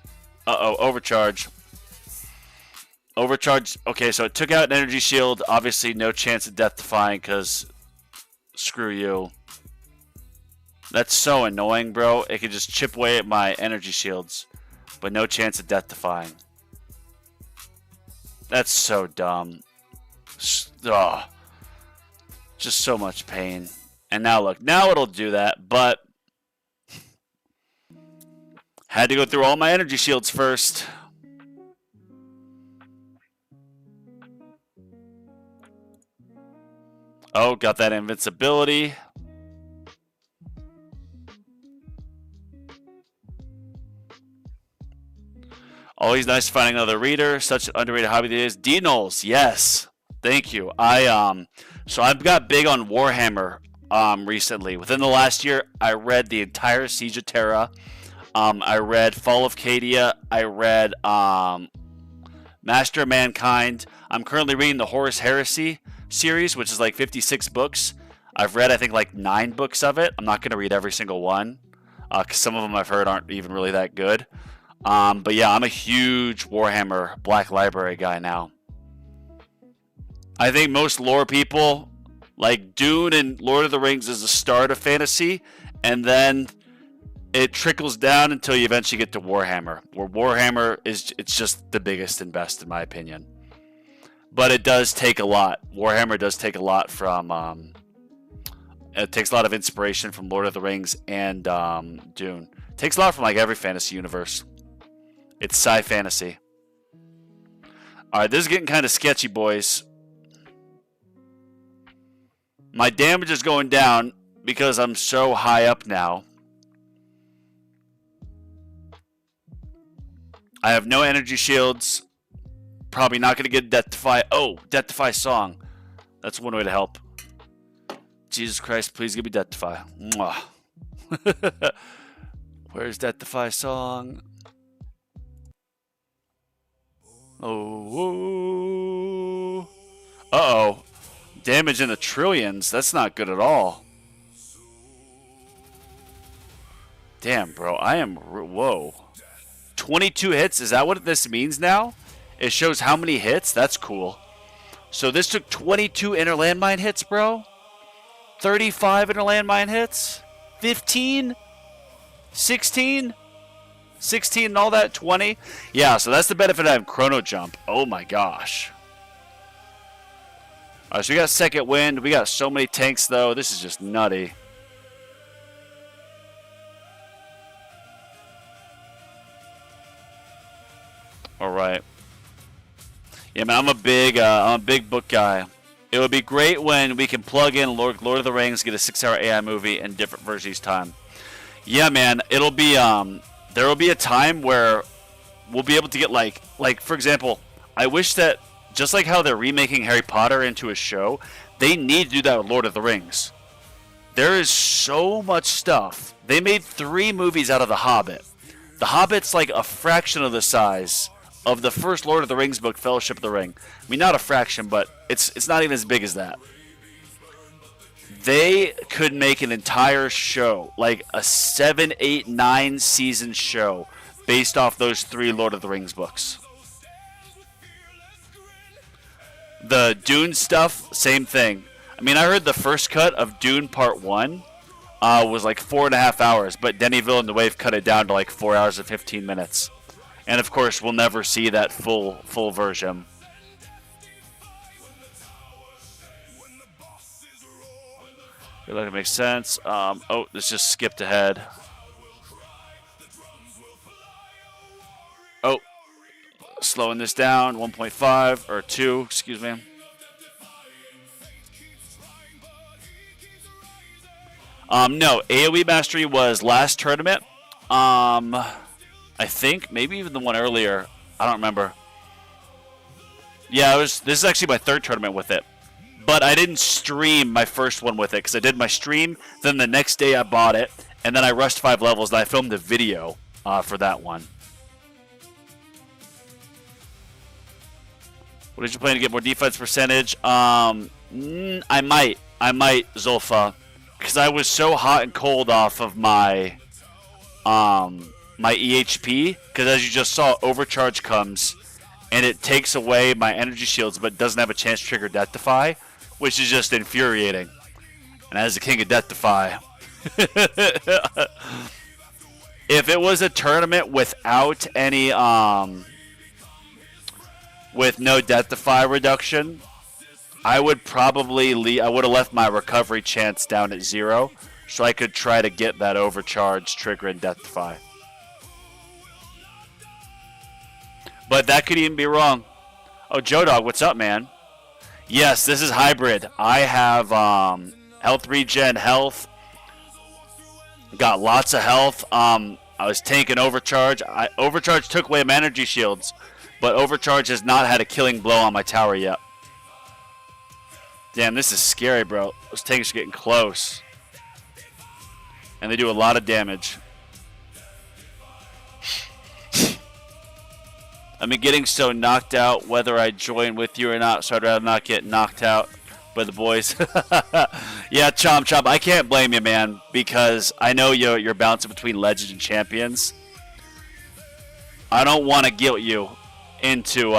Uh-oh, overcharge. Overcharge. Okay, so it took out an energy shield. Obviously, no chance of death defying because screw you. That's so annoying, bro. It could just chip away at my energy shields, but no chance of death defying. That's so dumb. Ugh. Just so much pain. And now look, now it'll do that, but had to go through all my energy shields first. Oh, got that invincibility. Always nice finding another reader. Such an underrated hobby these days. D-Knowles, yes. Thank you. So I've got big on Warhammer recently. Within the last year, I read the entire Siege of Terra. I read Fall of Cadia. I read Master of Mankind. I'm currently reading the Horus Heresy series, which is like 56 books. I've read, I think, like 9 books of it. I'm not going to read every single one because some of them I've heard aren't even really that good. But yeah, I'm a huge Warhammer Black Library guy now. I think most lore people like Dune and Lord of the Rings is the start of fantasy, and then it trickles down until you eventually get to Warhammer, where Warhammer it's just the biggest and best in my opinion. But it does take a lot. Warhammer does take a lot from it takes a lot of inspiration from Lord of the Rings and Dune. It takes a lot from like every fantasy universe. It's sci-fantasy. Alright, this is getting kind of sketchy, boys. My damage is going down because I'm so high up now. I have no energy shields. Probably not going to get Death Defy. Oh, Death Defy song. That's one way to help. Jesus Christ, please give me Death Defy. Mwah. Where's Death Defy song? Oh. Uh-oh. Damage in the trillions. That's not good at all. Damn, bro. I am... Whoa. 22 hits? Is that what this means now? It shows how many hits? That's cool. So this took 22 inner landmine hits, bro? 35 inner landmine hits? 15? 16? 16 and all that? 20? Yeah, so that's the benefit of having Chrono Jump. Oh my gosh. Alright, so we got second wind. We got so many tanks, though. This is just nutty. Alright. Yeah, man, I'm a big book guy. It would be great when we can plug in Lord of the Rings, get a 6-hour AI movie, and different versions each time. Yeah, man, it'll be, there will be a time where we'll be able to get, like, for example, I wish that, just like how they're remaking Harry Potter into a show, they need to do that with Lord of the Rings. There is so much stuff. They made 3 movies out of The Hobbit. The Hobbit's like a fraction of the size of the first Lord of the Rings book, Fellowship of the Ring. I mean, not a fraction, but it's not even as big as that. They could make an entire show, like a 7, 8, 9 season show, based off those 3 Lord of the Rings books. The Dune stuff, same thing. I mean, I heard the first cut of Dune Part 1 was like 4.5 hours, but Denis Villeneuve cut it down to like 4 hours and 15 minutes. And of course, we'll never see that full version. Feel like it makes sense. Oh, this just skipped ahead. Oh, slowing this down, 1.5 or 2, excuse me. No, AoE Mastery was last tournament. I think maybe even the one earlier. I don't remember. Yeah, this is actually my third tournament with it. But I didn't stream my first one with it because I did my stream. Then the next day I bought it, and then I rushed 5 levels, and I filmed a video for that one. What did you plan to get more defense percentage? I might, Zulfa, because I was so hot and cold off of my my EHP. Because as you just saw, overcharge comes, and it takes away my energy shields, but doesn't have a chance to trigger Death Defy, which is just infuriating. And as the king of Death Defy, if it was a tournament without any with no Death Defy reduction, I would probably I would have left my recovery chance down at 0, so I could try to get that overcharge trigger in Death Defy. But that could even be wrong. Oh, Joe Dog, what's up, man? Yes, this is hybrid. I have health regen, health. Got lots of health. I was tanking overcharge. Overcharge took away my energy shields, but overcharge has not had a killing blow on my tower yet. Damn, this is scary, bro. Those tanks are getting close. And they do a lot of damage. I'm getting so knocked out whether I join with you or not, so I'd rather not get knocked out by the boys. Yeah, Chomp Chomp, I can't blame you, man, because I know you're bouncing between legends and champions. I don't want to guilt you into,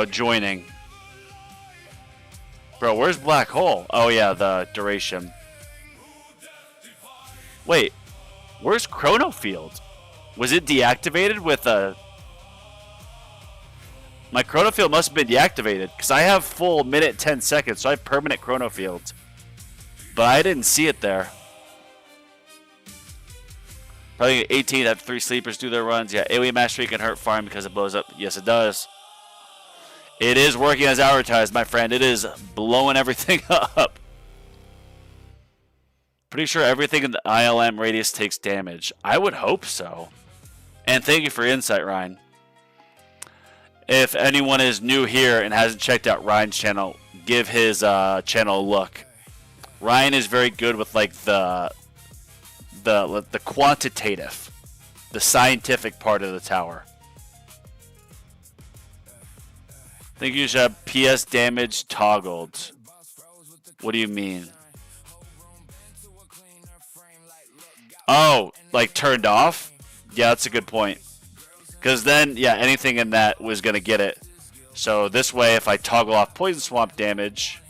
joining. Bro, where's Black Hole? Oh, yeah, the duration. Wait, where's Chrono Field? Was it deactivated with a... My Chrono Field must have been deactivated, because I have full minute 10 seconds, so I have permanent Chrono Field. But I didn't see it there. Probably 18 have 3 sleepers do their runs. Yeah, AoE Mastery can hurt farm because it blows up. Yes, it does. It is working as advertised, my friend. It is blowing everything up. Pretty sure everything in the ILM radius takes damage. I would hope so. And thank you for your insight, Ryan. If anyone is new here and hasn't checked out Ryan's channel, give his channel a look. Ryan is very good with like the quantitative, the scientific part of the tower. I think you should have PS damage toggled. What do you mean? Oh, like turned off? Yeah, that's a good point. Because then, yeah, anything in that was going to get it. So this way, if I toggle off Poison Swamp damage...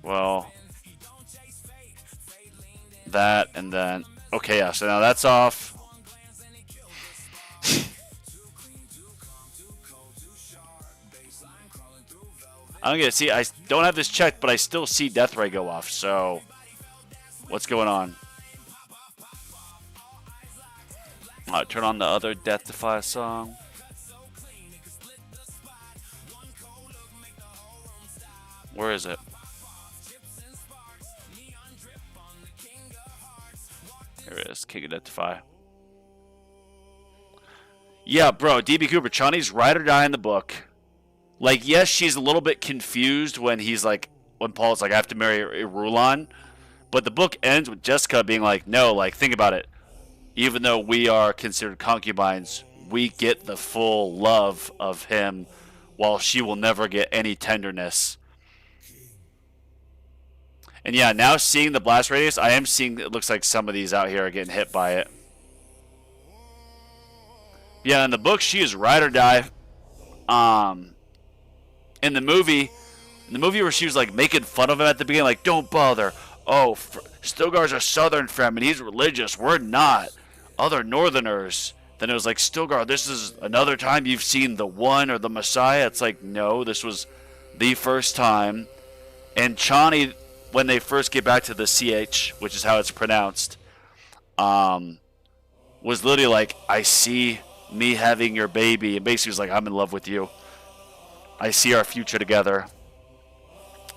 Well... That, and then... Okay, yeah, so now that's off. I don't get it. See, I don't have this checked, but I still see Death Ray go off, so... What's going on? Turn on the other Death Defy song. Where is it? Here it is, King of Death Defy. Yeah, bro, DB Cooper, Chani's ride or die in the book. Like, yes, she's a little bit confused when he's like, when Paul's like, I have to marry Rulon. But the book ends with Jessica being like, no, like, think about it. Even though we are considered concubines, we get the full love of him, while she will never get any tenderness. And yeah, now seeing the blast radius, I am seeing it looks like some of these out here are getting hit by it. Yeah, in the book, she is ride or die. In the movie where she was like making fun of him at the beginning, like, don't bother. Oh, Stilgar's a southern femme and he's religious. We're not. Other northerners. Then it was like, Stilgar, this is another time you've seen the one or the Messiah. It's like, no, this was the first time. And Chani, when they first get back to the CH, which is how it's pronounced, was literally like, I see me having your baby. And basically was like, I'm in love with you. I see our future together.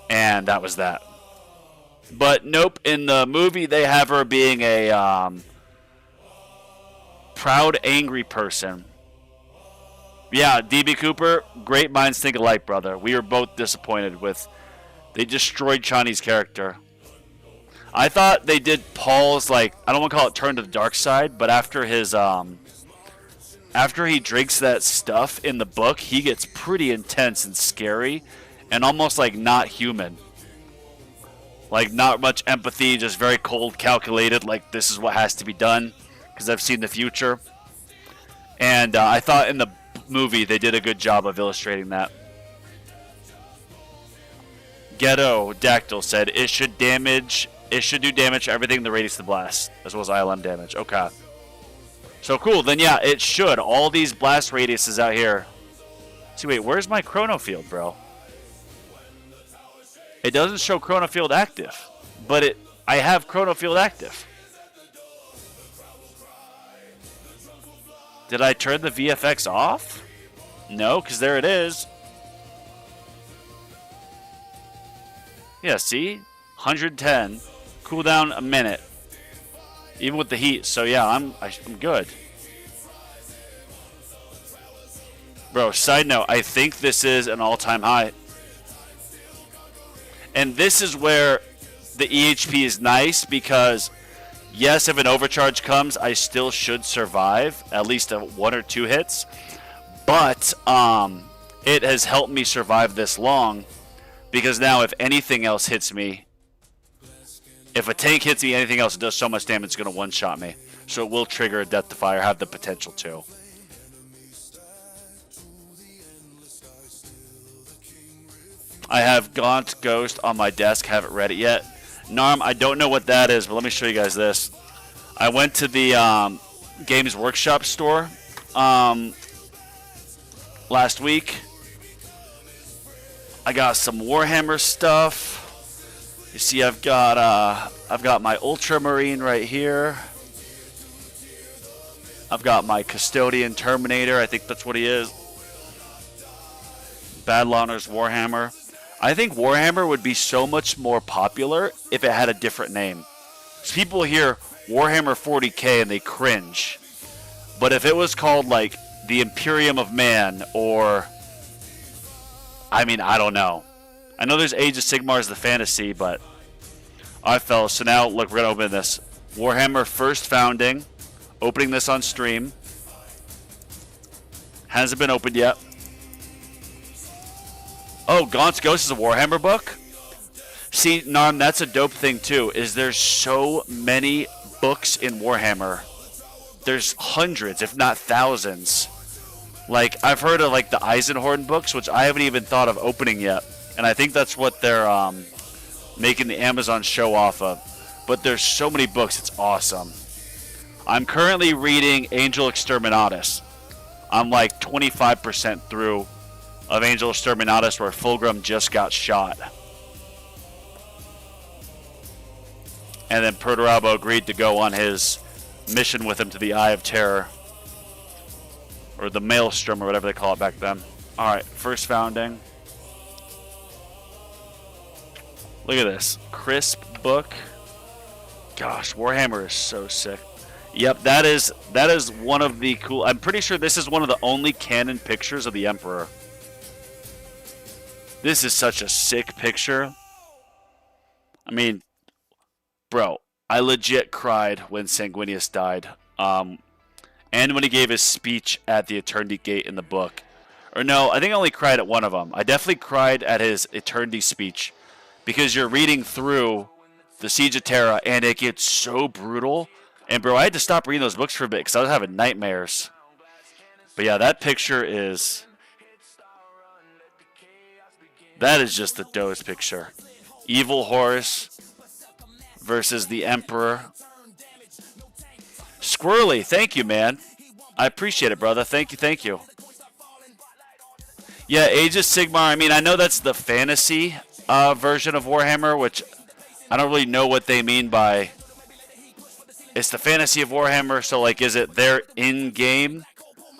And that was that. But nope, in the movie they have her being a proud, angry person. Yeah, DB Cooper, great minds think alike, brother. We were both disappointed with. They destroyed Chani's character. I thought they did Paul's, like, I don't want to call it turn to the dark side, but after his after he drinks that stuff in the book, he gets pretty intense and scary and almost like not human. Like not much empathy, just very cold, calculated, like this is what has to be done because I've seen the future. And I thought in the movie they did a good job of illustrating that. Ghetto Dactyl said it should do damage to everything the radius of the blast, as well as ILM damage. Okay. So cool, then yeah, it should. All these blast radiuses out here. See, wait, where's my chrono field, bro? It doesn't show chrono field active, but I have chrono field active. Did I turn the VFX off? No, because there it is. Yeah, see? 110. Cooldown a minute. Even with the heat. So yeah, I'm good. Bro, side note, I think this is an all-time high. And this is where the EHP is nice because, yes, if an overcharge comes, I still should survive at least 1 or 2 hits. But it has helped me survive this long because now if anything else hits me, if a tank hits me, anything else, it does so much damage, it's going to one-shot me. So it will trigger a Death Defy or have the potential to. I have Gaunt Ghost on my desk. Haven't read it yet. Narm, I don't know what that is, but let me show you guys this. I went to the Games Workshop store last week. I got some Warhammer stuff. You see, I've got my Ultramarine right here. I've got my Custodian Terminator. I think that's what he is. Badlander's Warhammer. I think Warhammer would be so much more popular if it had a different name. So people hear Warhammer 40K and they cringe. But if it was called like the Imperium of Man or, I mean, I don't know. I know there's Age of Sigmar as the fantasy, but alright, fellas. So now, look, we're going to open this. Warhammer First Founding. Opening this on stream. Hasn't been opened yet. Oh, Gaunt's Ghost is a Warhammer book? See, Narm, that's a dope thing, too, is there's so many books in Warhammer. There's hundreds, if not thousands. Like, I've heard of, like, the Eisenhorn books, which I haven't even thought of opening yet. And I think that's what they're making the Amazon show off of. But there's so many books, it's awesome. I'm currently reading Angel Exterminatus. I'm like 25% through of Angel Exterminatus where Fulgrim just got shot. And then Perturabo agreed to go on his mission with him to the Eye of Terror. Or the Maelstrom or whatever they call it back then. Alright, First Founding. Look at this. Crisp book. Gosh, Warhammer is so sick. Yep, that is one of the cool... I'm pretty sure this is one of the only canon pictures of the Emperor. This is such a sick picture. I mean, bro, I legit cried when Sanguinius died. And when he gave his speech at the Eternity Gate in the book. Or no, I think I only cried at one of them. I definitely cried at his Eternity speech. Because you're reading through the Siege of Terra and it gets so brutal. And bro, I had to stop reading those books for a bit because I was having nightmares. But yeah, that picture is... That is just the dose picture. Evil Horse versus the Emperor. Squirrely, thank you, man. I appreciate it, brother. Thank you, thank you. Yeah, Age of Sigmar, I mean, I know that's the fantasy version of Warhammer, which I don't really know what they mean by... It's the fantasy of Warhammer, so like, is it their in-game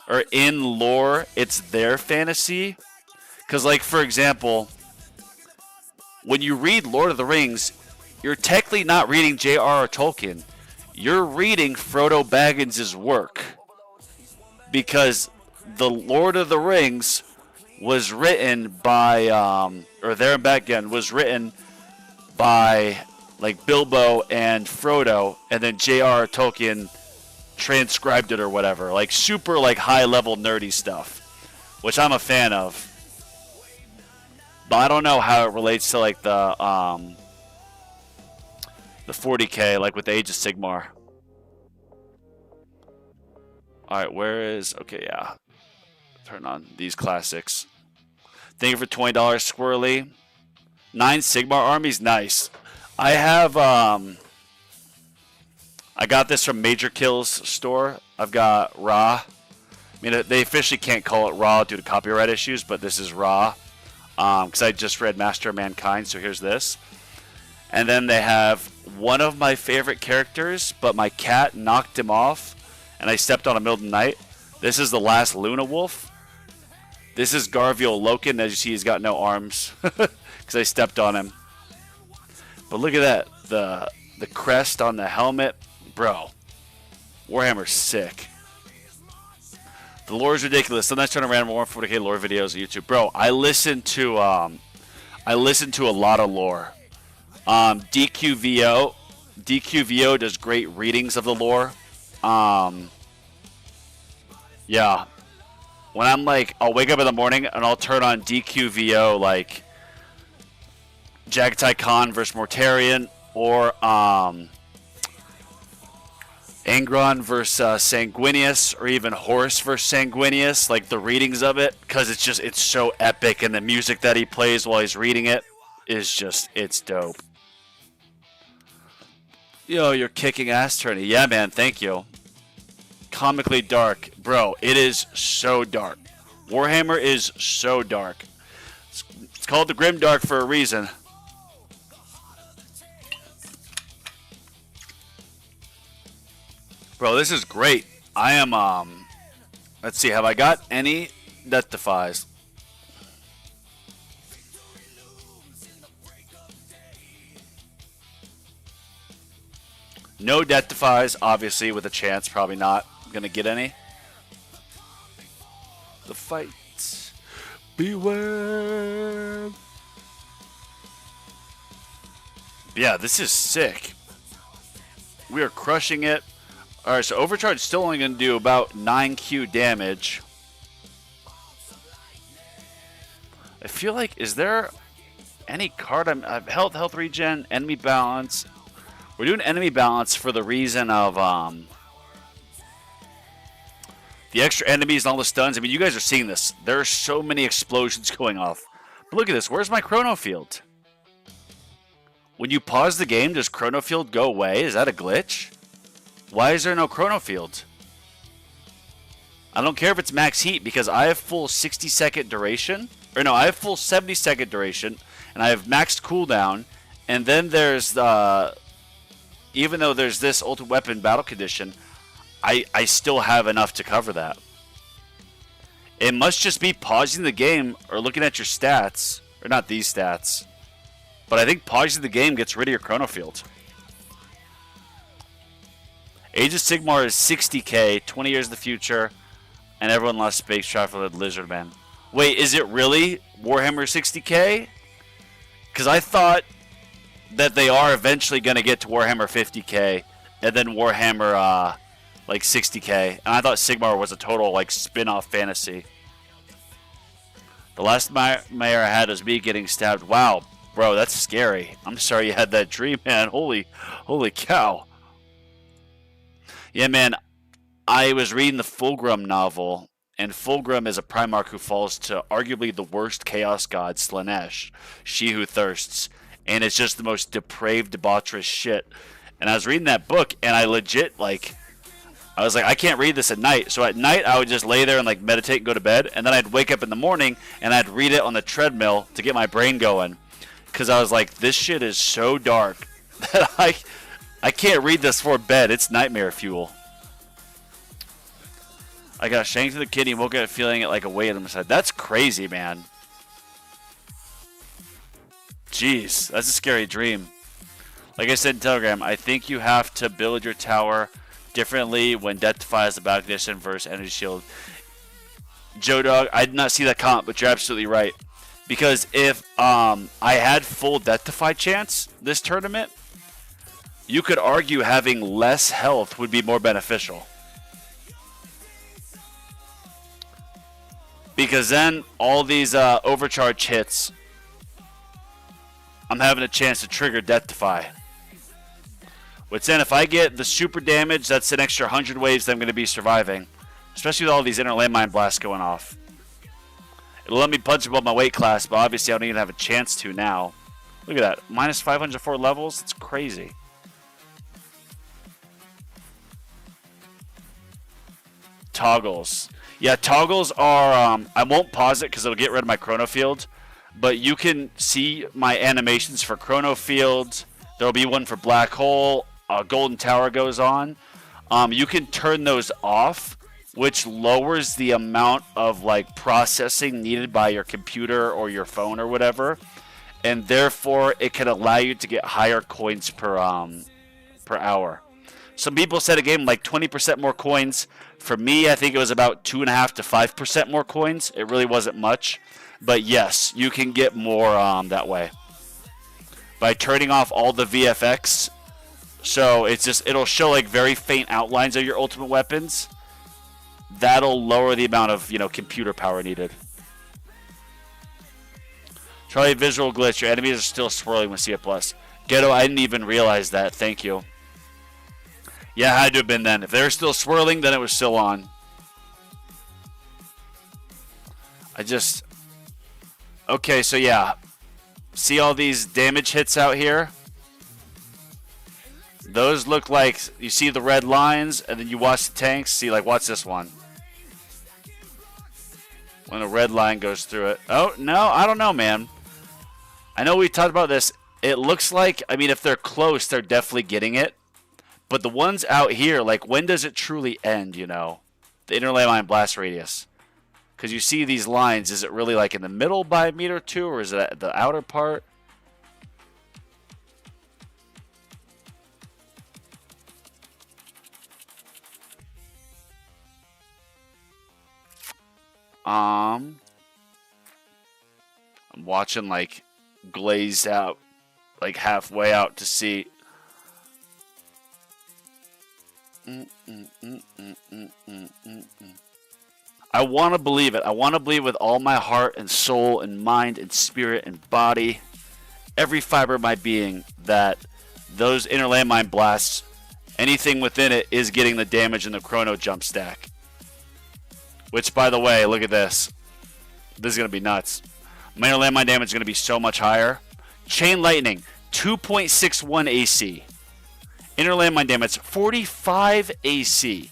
or in lore, it's their fantasy? Because like, for example, when you read Lord of the Rings, you're technically not reading J.R.R. Tolkien. You're reading Frodo Baggins' work. Because the Lord of the Rings was written by, or There and Back Again was written by like Bilbo and Frodo, and then J.R.R. Tolkien transcribed it or whatever, like super like high level nerdy stuff, which I'm a fan of. But I don't know how it relates to like the 40K, like with the Age of Sigmar. All right, where is? Okay, yeah. Turn on these classics. Thank you for $20, Squirrely. 9 Sigmar armies, nice. I have I got this from Major Kill's store. I've got Ra. I mean, they officially can't call it Ra due to copyright issues, but this is Ra. Because I just read Master of Mankind, so here's this. And then they have one of my favorite characters, but my cat knocked him off, and I stepped on him in the middle of the night. This is the last Luna Wolf. This is Garviel Loken. As you see, he's got no arms because I stepped on him. But look at that. The crest on the helmet. Bro, Warhammer's sick. The lore is ridiculous. Sometimes trying to random 140K lore videos on YouTube. Bro, I listen to a lot of lore. DQVO does great readings of the lore. Yeah. When I'm like, I'll wake up in the morning and I'll turn on DQVO, like Jaghatai Khan versus Mortarion, or Angron versus Sanguinius, or even Horus versus Sanguinius, like the readings of it, because it's so epic, and the music that he plays while he's reading it is just, it's dope. Yo, you're kicking ass, Turney. Yeah, man, thank you. Comically dark. Bro, it is so dark. Warhammer is so dark. It's called the Grim Dark for a reason. Bro, this is great. I am, let's see, have I got any death defies? No death defies, obviously, with a chance. Probably not gonna get any. The fight. Beware. Yeah, this is sick. We are crushing it. Alright, so Overcharge is still only going to do about 9Q damage. I feel like, is there any card? Health regen, enemy balance. We're doing enemy balance for the reason of the extra enemies and all the stuns. I mean, you guys are seeing this. There are so many explosions going off. But look at this. Where's my chrono field? When you pause the game, does chrono field go away? Is that a glitch? Why is there no chrono field? I don't care if it's max heat because I have full 60-second duration. Or no, I have full 70-second duration. And I have maxed cooldown. And then there's the... Even though there's this ultimate weapon battle condition, I still have enough to cover that. It must just be pausing the game or looking at your stats. Or not these stats. But I think pausing the game gets rid of your chrono field. Age of Sigmar is 60K, 20 years in the future, and everyone lost space travel at Lizardman. Wait, is it really Warhammer 60K? Because I thought that they are eventually going to get to Warhammer 50K, and then Warhammer like 60K. And I thought Sigmar was a total like spin-off fantasy. The last nightmare I had was me getting stabbed. Wow, bro, that's scary. I'm sorry you had that dream, man. Holy cow. Yeah, man, I was reading the Fulgrim novel, and Fulgrim is a Primarch who falls to arguably the worst Chaos God, Slanesh, She Who Thirsts, and it's just the most depraved, debaucherous shit. And I was reading that book, and I legit, like, I was like, I can't read this at night. So at night, I would just lay there and, like, meditate and go to bed, and then I'd wake up in the morning, and I'd read it on the treadmill to get my brain going. Because I was like, this shit is so dark that I can't read this for bed. It's nightmare fuel. I got shanked to the kidney and woke up feeling it like a weight on my side. That's crazy, man. Jeez, that's a scary dream. Like I said in Telegram, I think you have to build your tower differently when Death Defy is the battle condition versus Energy Shield. Joe Dog, I did not see that comment, but you're absolutely right. Because if I had full Death Defy chance this tournament, you could argue having less health would be more beneficial. Because then all these overcharge hits, I'm having a chance to trigger Death Defy. Which then if I get the super damage, that's an extra 100 waves that I'm going to be surviving. Especially with all these inner landmine blasts going off. It'll let me punch above my weight class, but obviously I don't even have a chance to now. Look at that. Minus 504 levels? It's crazy. Toggles. Yeah, toggles are... I won't pause it because it'll get rid of my chrono field. But you can see my animations for chrono field. There'll be one for black hole. Golden tower goes on. You can turn those off, which lowers the amount of like processing needed by your computer or your phone or whatever, and therefore it can allow you to get higher coins per hour. Some people said a game like 20% more coins. For me, I think it was about 2.5 to 5% more coins. It really wasn't much, but yes, you can get more that way by turning off all the VFX. So it's just it'll show like very faint outlines of your ultimate weapons. That'll lower the amount of, computer power needed. Charlie, visual glitch. Your enemies are still swirling with CF+. Ghetto, I didn't even realize that. Thank you. Yeah, it had to have been then. If they were still swirling, then it was still on. Okay, so yeah. See all these damage hits out here? Those look like, you see the red lines, and then you watch the tanks. See, like, watch this one. When a red line goes through it. Oh, no, I don't know, man. I know we talked about this. It looks like, if they're close, they're definitely getting it. But the ones out here, like, when does it truly end, The inner landmine blast radius. Because you see these lines. Is it really, like, in the middle by a meter or two, or is it at the outer part? I'm watching like glazed out, like halfway out to see. I want to believe it. I want to believe with all my heart and soul and mind and spirit and body, every fiber of my being, that those inner landmine blasts, anything within it is getting the damage in the chrono jump stack. Which, by the way, look at this. This is going to be nuts. Minor landmine damage is going to be so much higher. Chain lightning, 2.61 AC. Inner landmine damage, 45 AC.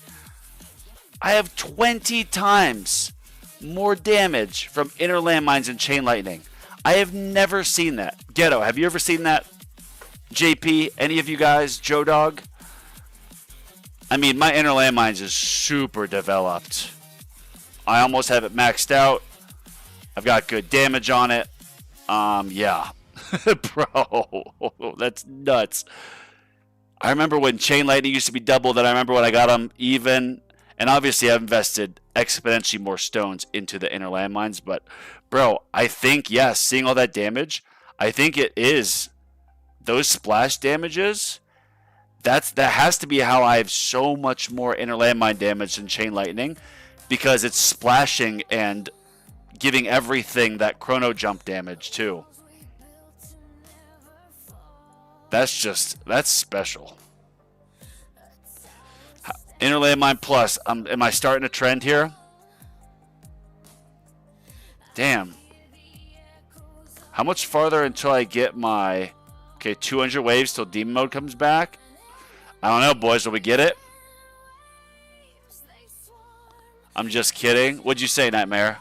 I have 20 times more damage from inner landmines and chain lightning. I have never seen that. Ghetto, have you ever seen that? JP, any of you guys? Joe Dog? My inner landmines is super developed. I almost have it maxed out. I've got good damage on it. Yeah. Bro, that's nuts. I remember when chain lightning used to be double, then I remember when I got them even. And obviously I've invested exponentially more stones into the inner landmines. But, bro, I think, yes, seeing all that damage, I think it is those splash damages. That has to be how I have so much more inner landmine damage than chain lightning. Because it's splashing and giving everything that chrono jump damage too. That's special. Inner landmine plus. Am I starting a trend here? Damn. How much farther until I get my... Okay, 200 waves till demon mode comes back? I don't know, boys. Will we get it? I'm just kidding. What'd you say, Nightmare?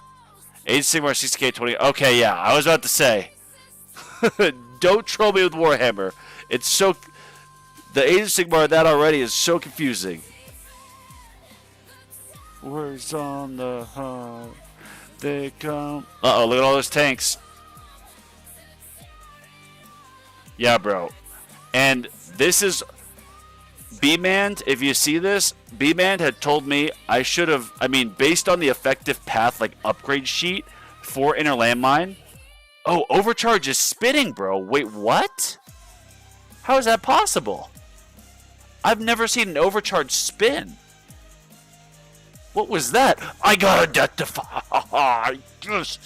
Age Sigmar 60k 20. Okay, yeah. I was about to say. Don't troll me with Warhammer. It's so... The Age of Sigmar of that already is so confusing. Words on the heart. They come... Uh-oh, look at all those tanks. Yeah, bro. And this is... B-Man, if you see this, B-Man had told me I should have, I mean, based on the effective path, like, upgrade sheet for Inner Landmine. Oh, Overcharge is spinning, bro. Wait, what? How is that possible? I've never seen an Overcharge spin. What was that? I got a Death Defy. Yes.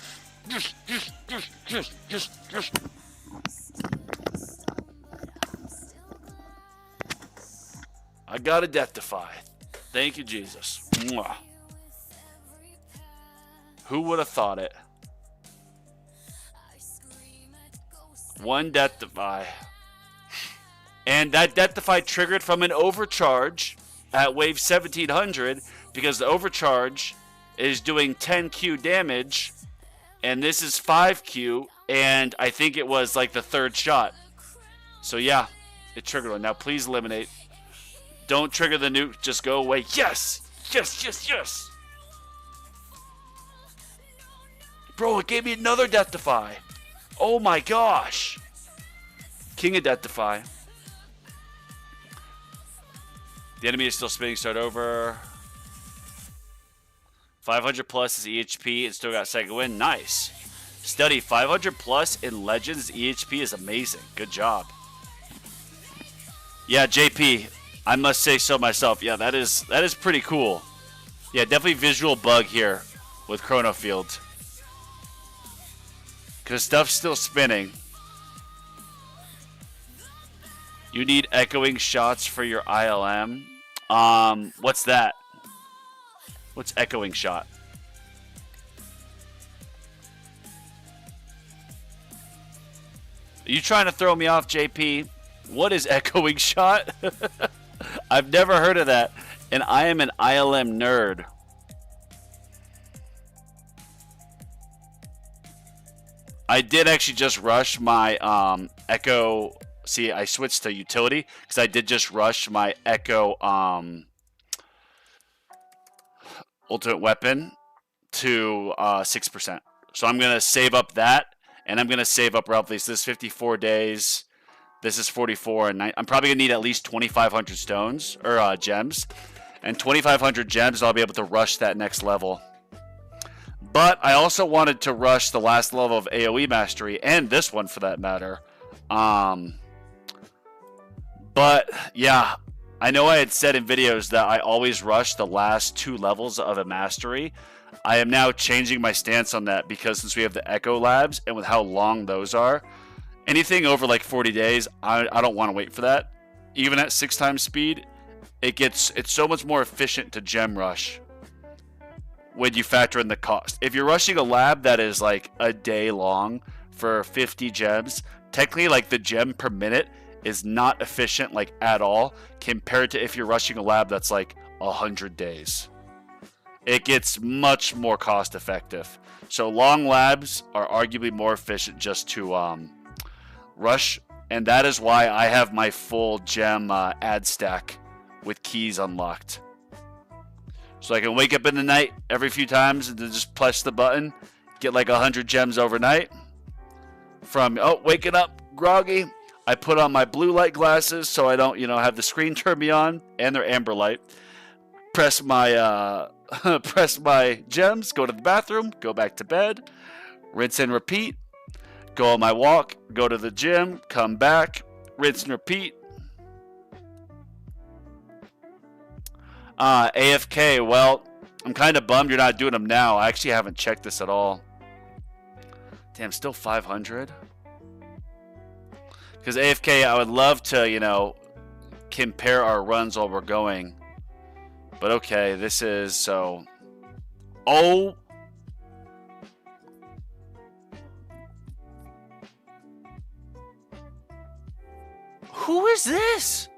I got a Death Defy. Thank you, Jesus. Mwah. Who would have thought it? One Death Defy. And that Death Defy triggered from an Overcharge at wave 1700 because the Overcharge is doing 10Q damage and this is 5Q and I think it was like the third shot. So yeah, it triggered one. Now please eliminate. Don't trigger the nuke, just go away. Yes! Yes, yes, yes! Bro, it gave me another Death Defy. Oh my gosh. King of Death Defy. The enemy is still spinning. Start over. 500 plus is EHP and still got second win. Nice. Study 500 plus in Legends EHP is amazing. Good job. Yeah, JP. I must say so myself. Yeah, that is pretty cool. Yeah, definitely visual bug here with Chrono Field. Because stuff's still spinning. You need echoing shots for your ILM. What's that? What's echoing shot? Are you trying to throw me off, JP? What is echoing shot? I've never heard of that, and I am an ILM nerd. I did actually just rush my Echo. See, I switched to utility because I did just rush my Echo ultimate weapon to 6%. So I'm gonna save up that, and I'm gonna save up roughly. So this is 54 days. This is 44, and I'm probably gonna need at least 2,500 stones or gems, and 2,500 gems. I'll be able to rush that next level. But I also wanted to rush the last level of AoE Mastery, and this one for that matter. But yeah, I know I had said in videos that I always rush the last 2 levels of a Mastery. I am now changing my stance on that because since we have the Echo Labs, and with how long those are, anything over like 40 days, I don't want to wait for that. Even at 6 times speed, it's so much more efficient to gem rush when you factor in the cost. If you're rushing a lab that is like a day long for 50 gems, technically like the gem per minute is not efficient like at all compared to if you're rushing a lab that's like 100 days. It gets much more cost effective. So long labs are arguably more efficient just to rush, and that is why I have my full gem ad stack with keys unlocked. So I can wake up in the night every few times and then just press the button, get like 100 gems overnight. From, waking up groggy, I put on my blue light glasses so I don't, have the screen turn me on, and they're amber light. Press my, press my gems, go to the bathroom, go back to bed, rinse and repeat, go on my walk, go to the gym, come back, rinse and repeat. AFK, well, I'm kind of bummed you're not doing them now. I actually haven't checked this at all. Damn, still 500? Because AFK, I would love to, compare our runs while we're going. But okay, this is so... Oh! Who is this?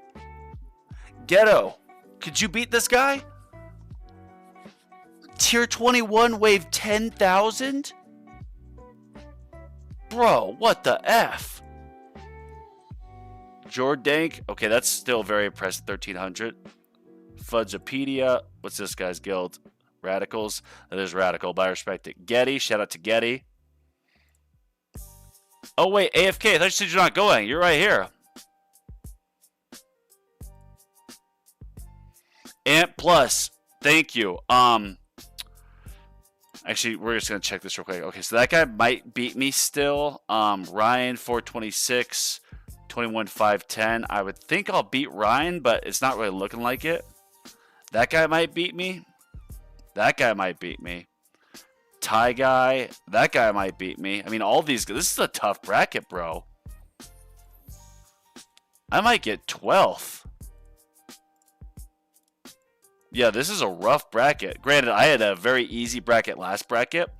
Ghetto. Could you beat this guy? Tier 21, wave 10,000? Bro, what the F? Jordank. Okay, that's still very impressive. 1,300. Fudgepedia. What's this guy's guild? Radicals. That is Radical, but I respect it. Getty. Shout out to Getty. Oh, wait. AFK. I thought you said you're not going. You're right here. Ant Plus. Thank you. Actually, we're just gonna check this real quick. Okay, so that guy might beat me still. Ryan 426, 21 510. I would think I'll beat Ryan, but it's not really looking like it. That guy might beat me. That guy might beat me. Ty guy. That guy might beat me. I mean, all these. This is a tough bracket, bro. I might get 12th. Yeah, this is a rough bracket. Granted, I had a very easy bracket last bracket,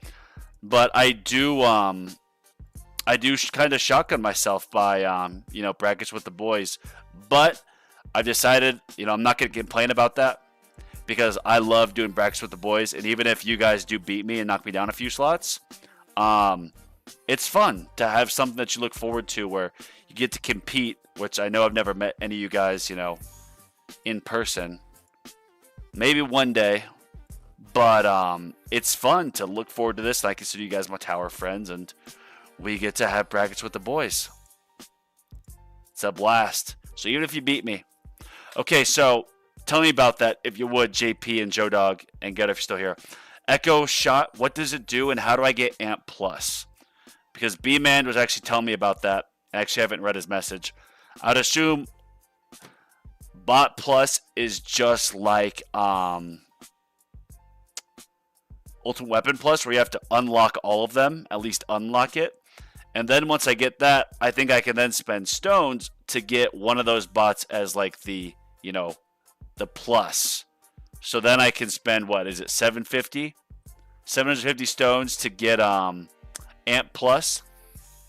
but I do kind of shotgun myself by brackets with the boys. But I've decided, I'm not going to complain about that because I love doing brackets with the boys. And even if you guys do beat me and knock me down a few slots, it's fun to have something that you look forward to where you get to compete, which I know I've never met any of you guys, in person. Maybe one day, but it's fun to look forward to this. And I consider you guys my tower friends, and we get to have brackets with the boys. It's a blast. So even if you beat me. Okay, so tell me about that, if you would, JP and Joe Dog, and get if you're still here. Echo Shot, what does it do, and how do I get Amp Plus? Because B-Man was actually telling me about that. I actually haven't read his message. I'd assume Bot Plus is just like Ultimate Weapon Plus, where you have to unlock all of them, at least unlock it. And then once I get that, I think I can then spend stones to get one of those bots as like the plus. So then I can spend, what is it, 750? 750 stones to get Amp Plus.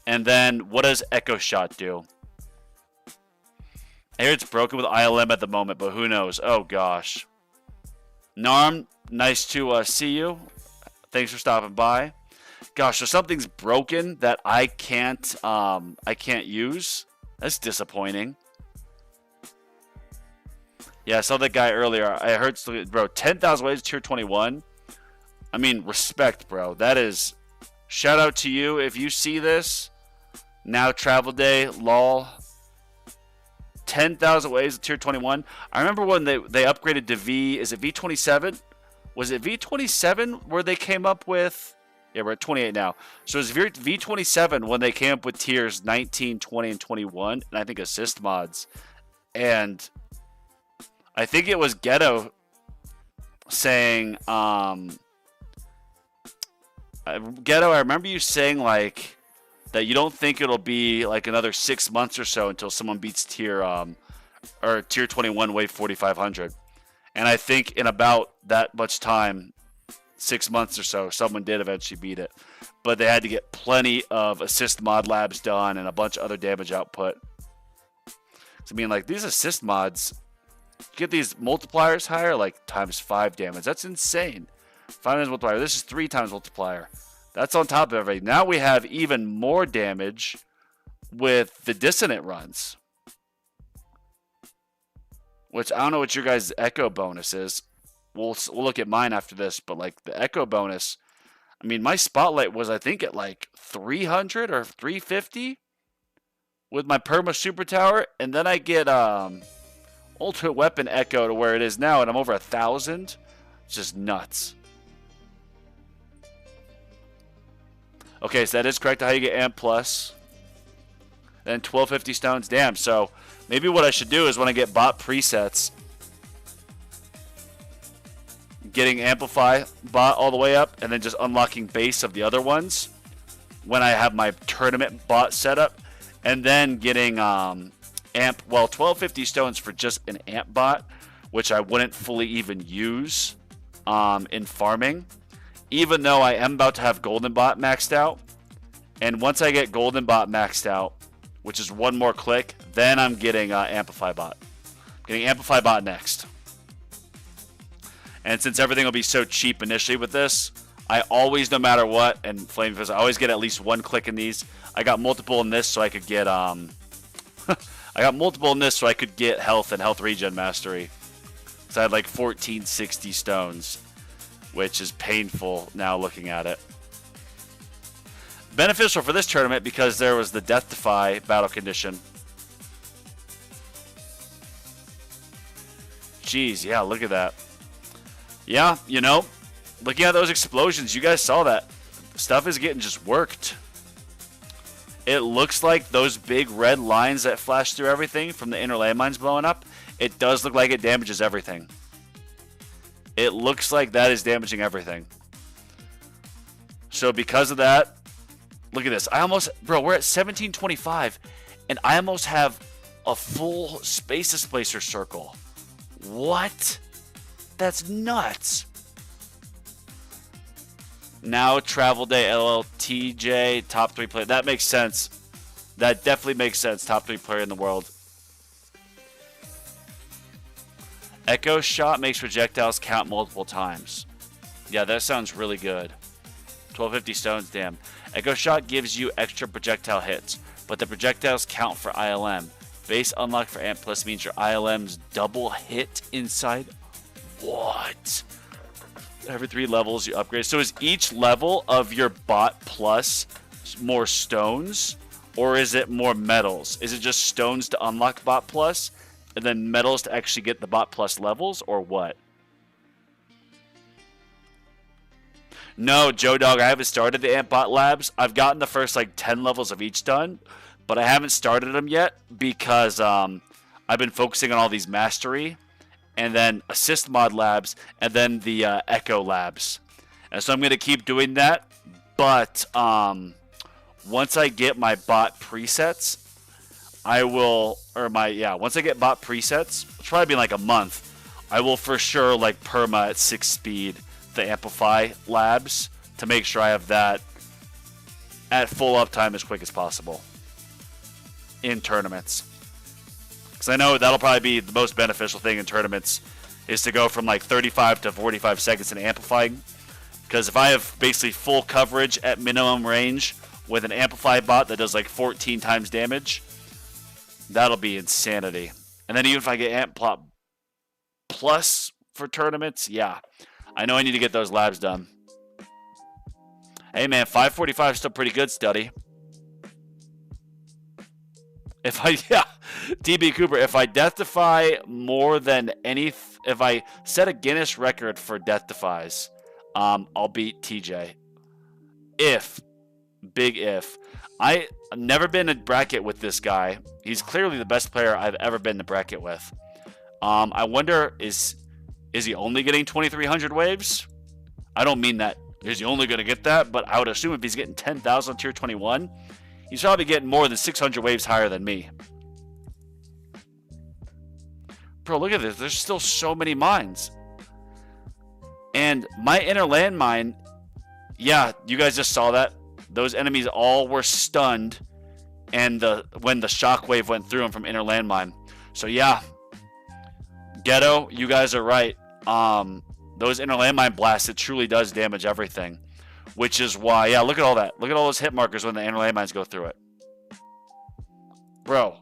And then what does Echo Shot do? I hear it's broken with ILM at the moment, but who knows? Oh, gosh. Narm, nice to see you. Thanks for stopping by. Gosh, so something's broken that I can't use. That's disappointing. Yeah, I saw that guy earlier. I heard, bro, 10,000 ways to tier 21. I mean, respect, bro. That is, shout out to you. If you see this, now travel day, lol. 10,000 ways to tier 21. I remember when they upgraded to V. Is it V27? Was it V27 where they came up with? Yeah, we're at 28 now. So it's V27 when they came up with tiers 19, 20, and 21, and I think assist mods. And I think it was Ghetto saying, Ghetto, I remember you saying like that you don't think it'll be like another 6 months or so until someone beats tier 21 wave 4500. And I think in about that much time, 6 months or so, someone did eventually beat it. But they had to get plenty of assist mod labs done and a bunch of other damage output. I mean, like, these assist mods, get these multipliers higher, like times 5 damage. That's insane. 5 times multiplier. This is 3 times multiplier. That's on top of everything. Now we have even more damage with the dissonant runs. Which I don't know what your guys' echo bonus is. We'll look at mine after this, but like the echo bonus, I mean, my spotlight was, I think, at like 300 or 350 with my perma super tower, and then I get ultimate weapon echo to where it is now, and I'm over 1,000. It's just nuts. Okay, so that is correct how you get Amp Plus. Then 1250 stones. Damn, so maybe what I should do is when I get bot presets, getting Amplify bot all the way up, and then just unlocking base of the other ones when I have my tournament bot set up, and then getting 1250 stones for just an amp bot, which I wouldn't fully even use in farming, even though I am about to have Golden Bot maxed out. And once I get Golden Bot maxed out, which is one more click, then I'm getting Amplify Bot. Getting Amplify Bot next. And since everything will be so cheap initially with this, I always, no matter what, and Flame Fizz, I always get at least one click in these. I got multiple in this so I could get I got multiple in this so I could get health and health regen mastery. So I had like 1460 stones, which is painful now looking at it. Beneficial for this tournament because there was the Death Defy battle condition. Jeez, yeah, look at that. Yeah, you know, looking at those explosions, you guys saw that. Stuff is getting just worked. It looks like those big red lines that flash through everything from the inner landmines blowing up, it does look like it damages everything. It looks like that is damaging everything. So because of that, look at this. Bro, we're at 1725, and I almost have a full space displacer circle. What? That's nuts. Now Travel Day LLTJ top 3 player. That makes sense. That definitely makes sense. Top 3 player in the world. Echo shot makes projectiles count multiple times. Yeah, that sounds really good. 1250 stones, damn. Echo shot gives you extra projectile hits, but the projectiles count for ILM. Base unlock for Amp Plus means your ILM's double hit inside. What? Every 3 levels you upgrade. So is each level of your bot plus more stones, or is it more medals? Is it just stones to unlock bot plus, and then medals to actually get the bot plus levels, or what? No, Joe Dog, I haven't started the Amp Bot Labs. I've gotten the first like 10 levels of each done, but I haven't started them yet because I've been focusing on all these mastery, and then assist mod labs, and then the echo labs. And so I'm going to keep doing that, but once I get my bot presets, once I get bot presets, it'll probably be like a month, I will for sure like perma at 6 speed the Amplify labs to make sure I have that at full uptime as quick as possible in tournaments. Because I know that'll probably be the most beneficial thing in tournaments is to go from like 35 to 45 seconds in amplifying. Because if I have basically full coverage at minimum range with an Amplify bot that does like 14 times damage, that'll be insanity. And then even if I get Amp Plot Plus for tournaments, yeah. I know I need to get those labs done. Hey man, 545 is still pretty good, Studdy. DB Cooper, if I death defy more than if I set a Guinness record for death defies, I'll beat TJ. Big if. I've never been in a bracket with this guy. He's clearly the best player I've ever been in a bracket with. I wonder, is he only getting 2,300 waves? I don't mean that. Is he only going to get that? But I would assume if he's getting 10,000 tier 21, he's probably getting more than 600 waves higher than me. Bro, look at this. There's still so many mines. And my inner landmine, yeah, you guys just saw that. Those enemies all were stunned and when the shockwave went through them from inner landmine. So yeah, Ghetto, you guys are right. Those inner landmine blasts, it truly does damage everything. Which is why, yeah, look at all that. Look at all those hit markers when the inner landmines go through it. Bro.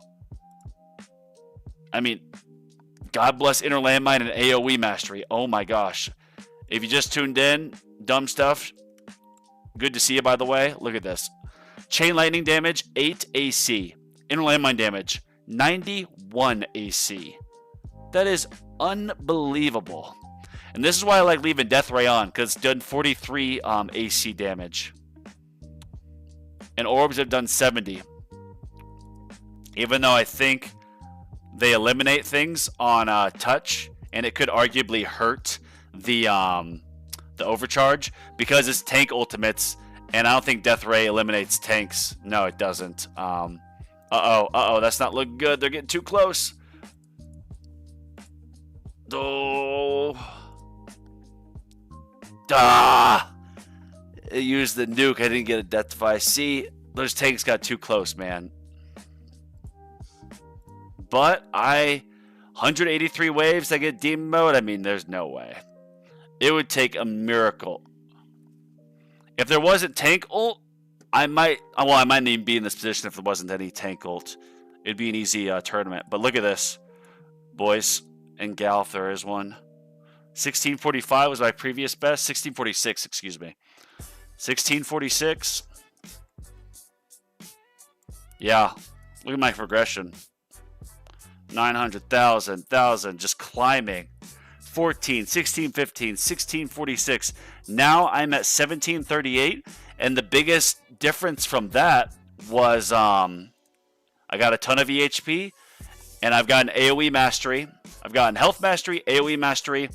I mean, God bless inner landmine and AoE mastery. Oh my gosh. If you just tuned in, dumb stuff. Good to see you, by the way. Look at this. Chain lightning damage, 8 AC. Inner landmine damage, 91 AC. That is unbelievable. And this is why I like leaving Death Ray on, because it's done 43 AC damage. And Orbs have done 70. Even though I think they eliminate things on touch, and it could arguably hurt the overcharge, because it's tank ultimates, and I don't think Death Ray eliminates tanks. No, it doesn't. Uh-oh, that's not looking good. They're getting too close. Oh. It used the nuke. I didn't get a death defy. See, those tanks got too close, man. But 183 waves, I get demon mode. I mean, there's no way. It would take a miracle. If there wasn't tank ult, I might even be in this position if there wasn't any tank ult. It'd be an easy tournament. But look at this, boys and gal, if there is one. 1645 was my previous best. 1646, excuse me. 1646. Yeah, look at my progression. 900,000, just climbing. 14, 1615, 1646. Now I'm at 1738, and the biggest difference from that was I got a ton of EHP, and I've got an AoE mastery. I've gotten health mastery, AoE mastery,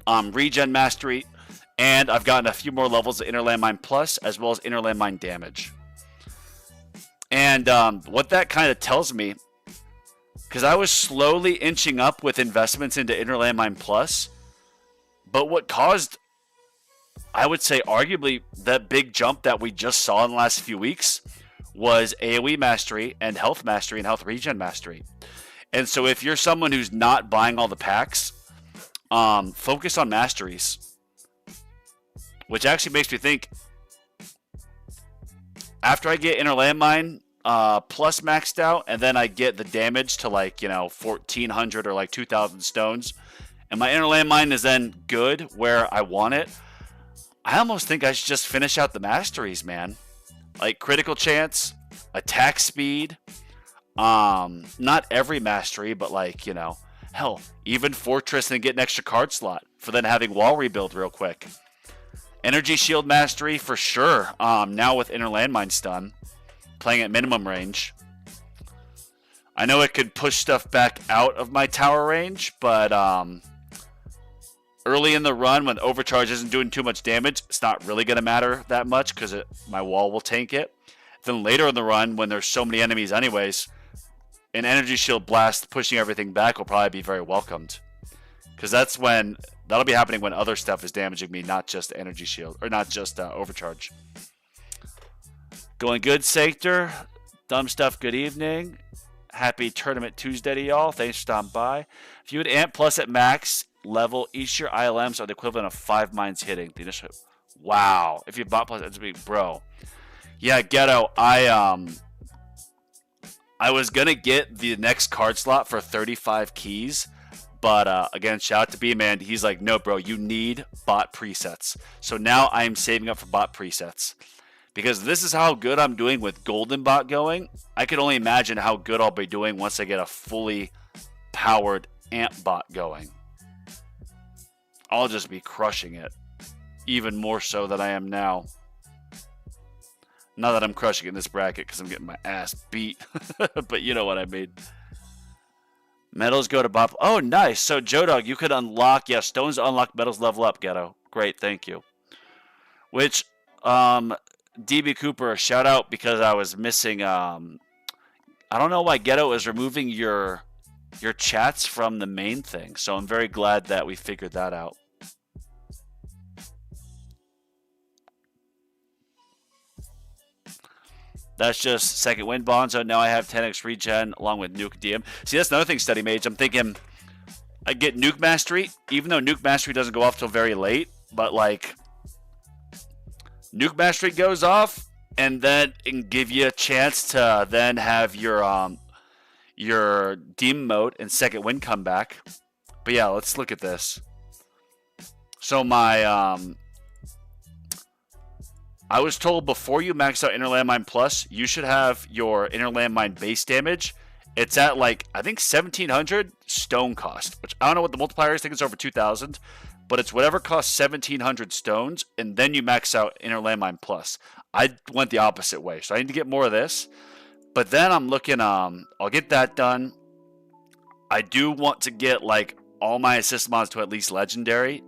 regen mastery, and I've gotten a few more levels of Inner Landmine Plus, as well as Inner Landmine damage. And what that kind of tells me, because I was slowly inching up with investments into Inner Landmine Plus, but what caused, I would say, arguably that big jump that we just saw in the last few weeks was AoE mastery and health mastery and health regen mastery. And so if you're someone who's not buying all the packs, focus on masteries. Which actually makes me think, after I get Inner Landmine Plus maxed out, and then I get the damage to 1,400 or 2,000 stones, and my Inner Landmine is then good where I want it, I almost think I should just finish out the masteries, man. Like critical chance, attack speed, not every mastery, but hell, even fortress and get an extra card slot for then having wall rebuild real quick. Energy shield mastery for sure. Now with Inner Landmine stun, playing at minimum range. I know it could push stuff back out of my tower range, but early in the run when overcharge isn't doing too much damage, it's not really going to matter that much because my wall will tank it. Then later in the run, when there's so many enemies anyways, an energy shield blast pushing everything back will probably be very welcomed. Because that'll be happening when other stuff is damaging me, not just energy shield, or not just overcharge. Going good, Sector. Dumb stuff, good evening. Happy Tournament Tuesday to y'all. Thanks for stopping by. If you would Ant Plus at max level, each your ILMs are the equivalent of 5 mines hitting. The initial. Wow. If you bought Plus, it's big, bro. Yeah, Ghetto, I was going to get the next card slot for 35 keys. But again, shout out to B-Man. He's like, no, bro, you need bot presets. So now I am saving up for bot presets. Because this is how good I'm doing with Golden Bot going. I can only imagine how good I'll be doing once I get a fully powered Ant Bot going. I'll just be crushing it. Even more so than I am now. Not that I'm crushing it in this bracket because I'm getting my ass beat. But you know what I mean. Medals go to Bob. Oh, nice. So, Joe Dog, you could unlock, yeah, stones to unlock medals level up, Ghetto. Great, thank you. Which, DB Cooper, shout out because I was missing, I don't know why Ghetto is removing your chats from the main thing. So, I'm very glad that we figured that out. That's just second win Bonzo. Now I have 10x regen along with Nuke DM. See, that's another thing, Study Mage. I'm thinking I get Nuke Mastery, even though Nuke Mastery doesn't go off till very late. But, Nuke Mastery goes off, and then it can give you a chance to then have your Demon Mode and second win come back. But, yeah, let's look at this. So, my... I was told before you max out Inner Landmine Plus, you should have your Inner Landmine base damage. It's at I think 1,700 stone cost, which I don't know what the multiplier is. I think it's over 2,000, but it's whatever costs 1,700 stones, and then you max out Inner Landmine Plus. I went the opposite way, so I need to get more of this. But then I'm looking, I'll get that done. I do want to get all my assist mods to at least legendary.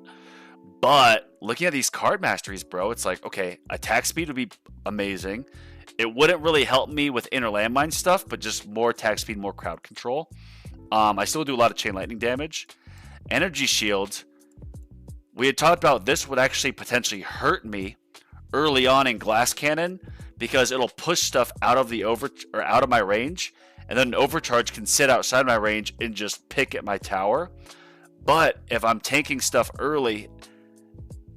But looking at these card masteries, bro, it's okay, attack speed would be amazing. It wouldn't really help me with Inner Landmine stuff, but just more attack speed, more crowd control. I still do a lot of chain lightning damage. Energy shield. We had talked about this would actually potentially hurt me early on in Glass Cannon because it'll push stuff out of out of my range, and then an overcharge can sit outside my range and just pick at my tower. But if I'm tanking stuff early,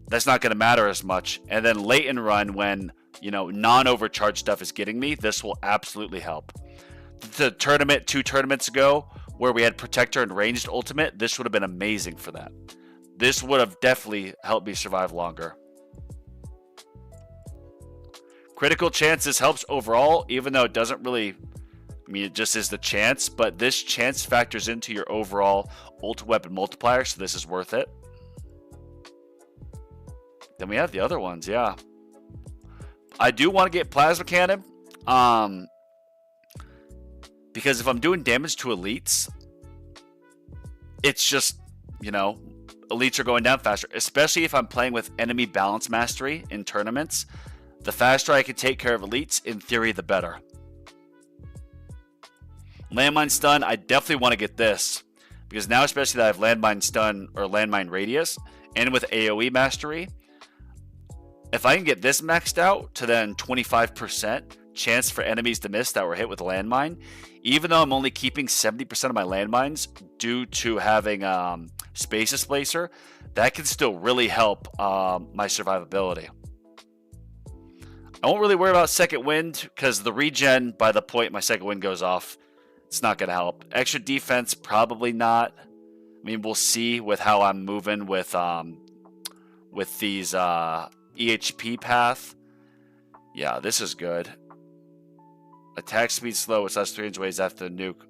that's not going to matter as much. And then late in run, when non-overcharged stuff is getting me, this will absolutely help. The tournament 2 tournaments ago, where we had Protector and Ranged Ultimate, this would have been amazing for that. This would have definitely helped me survive longer. Critical chances helps overall, even though it doesn't really mean, it just is the chance, but this chance factors into your overall ult weapon multiplier, so this is worth it. Then we have the other ones, yeah. I do want to get Plasma Cannon, because if I'm doing damage to elites, it's just, you know, elites are going down faster, especially if I'm playing with enemy balance mastery in tournaments. The faster I can take care of elites, in theory, the better. Landmine stun, I definitely want to get this, because now, especially that I have landmine stun or landmine radius, and with AoE mastery, if I can get this maxed out to then 25% chance for enemies to miss that were hit with a landmine, even though I'm only keeping 70% of my landmines due to having Space Displacer, that can still really help my survivability. I won't really worry about second wind, because the regen, by the point my second wind goes off, it's not going to help. Extra defense, probably not. I mean, we'll see with how I'm moving with these EHP path. Yeah, this is good. Attack speed slow, which lasts 300 waves after the nuke.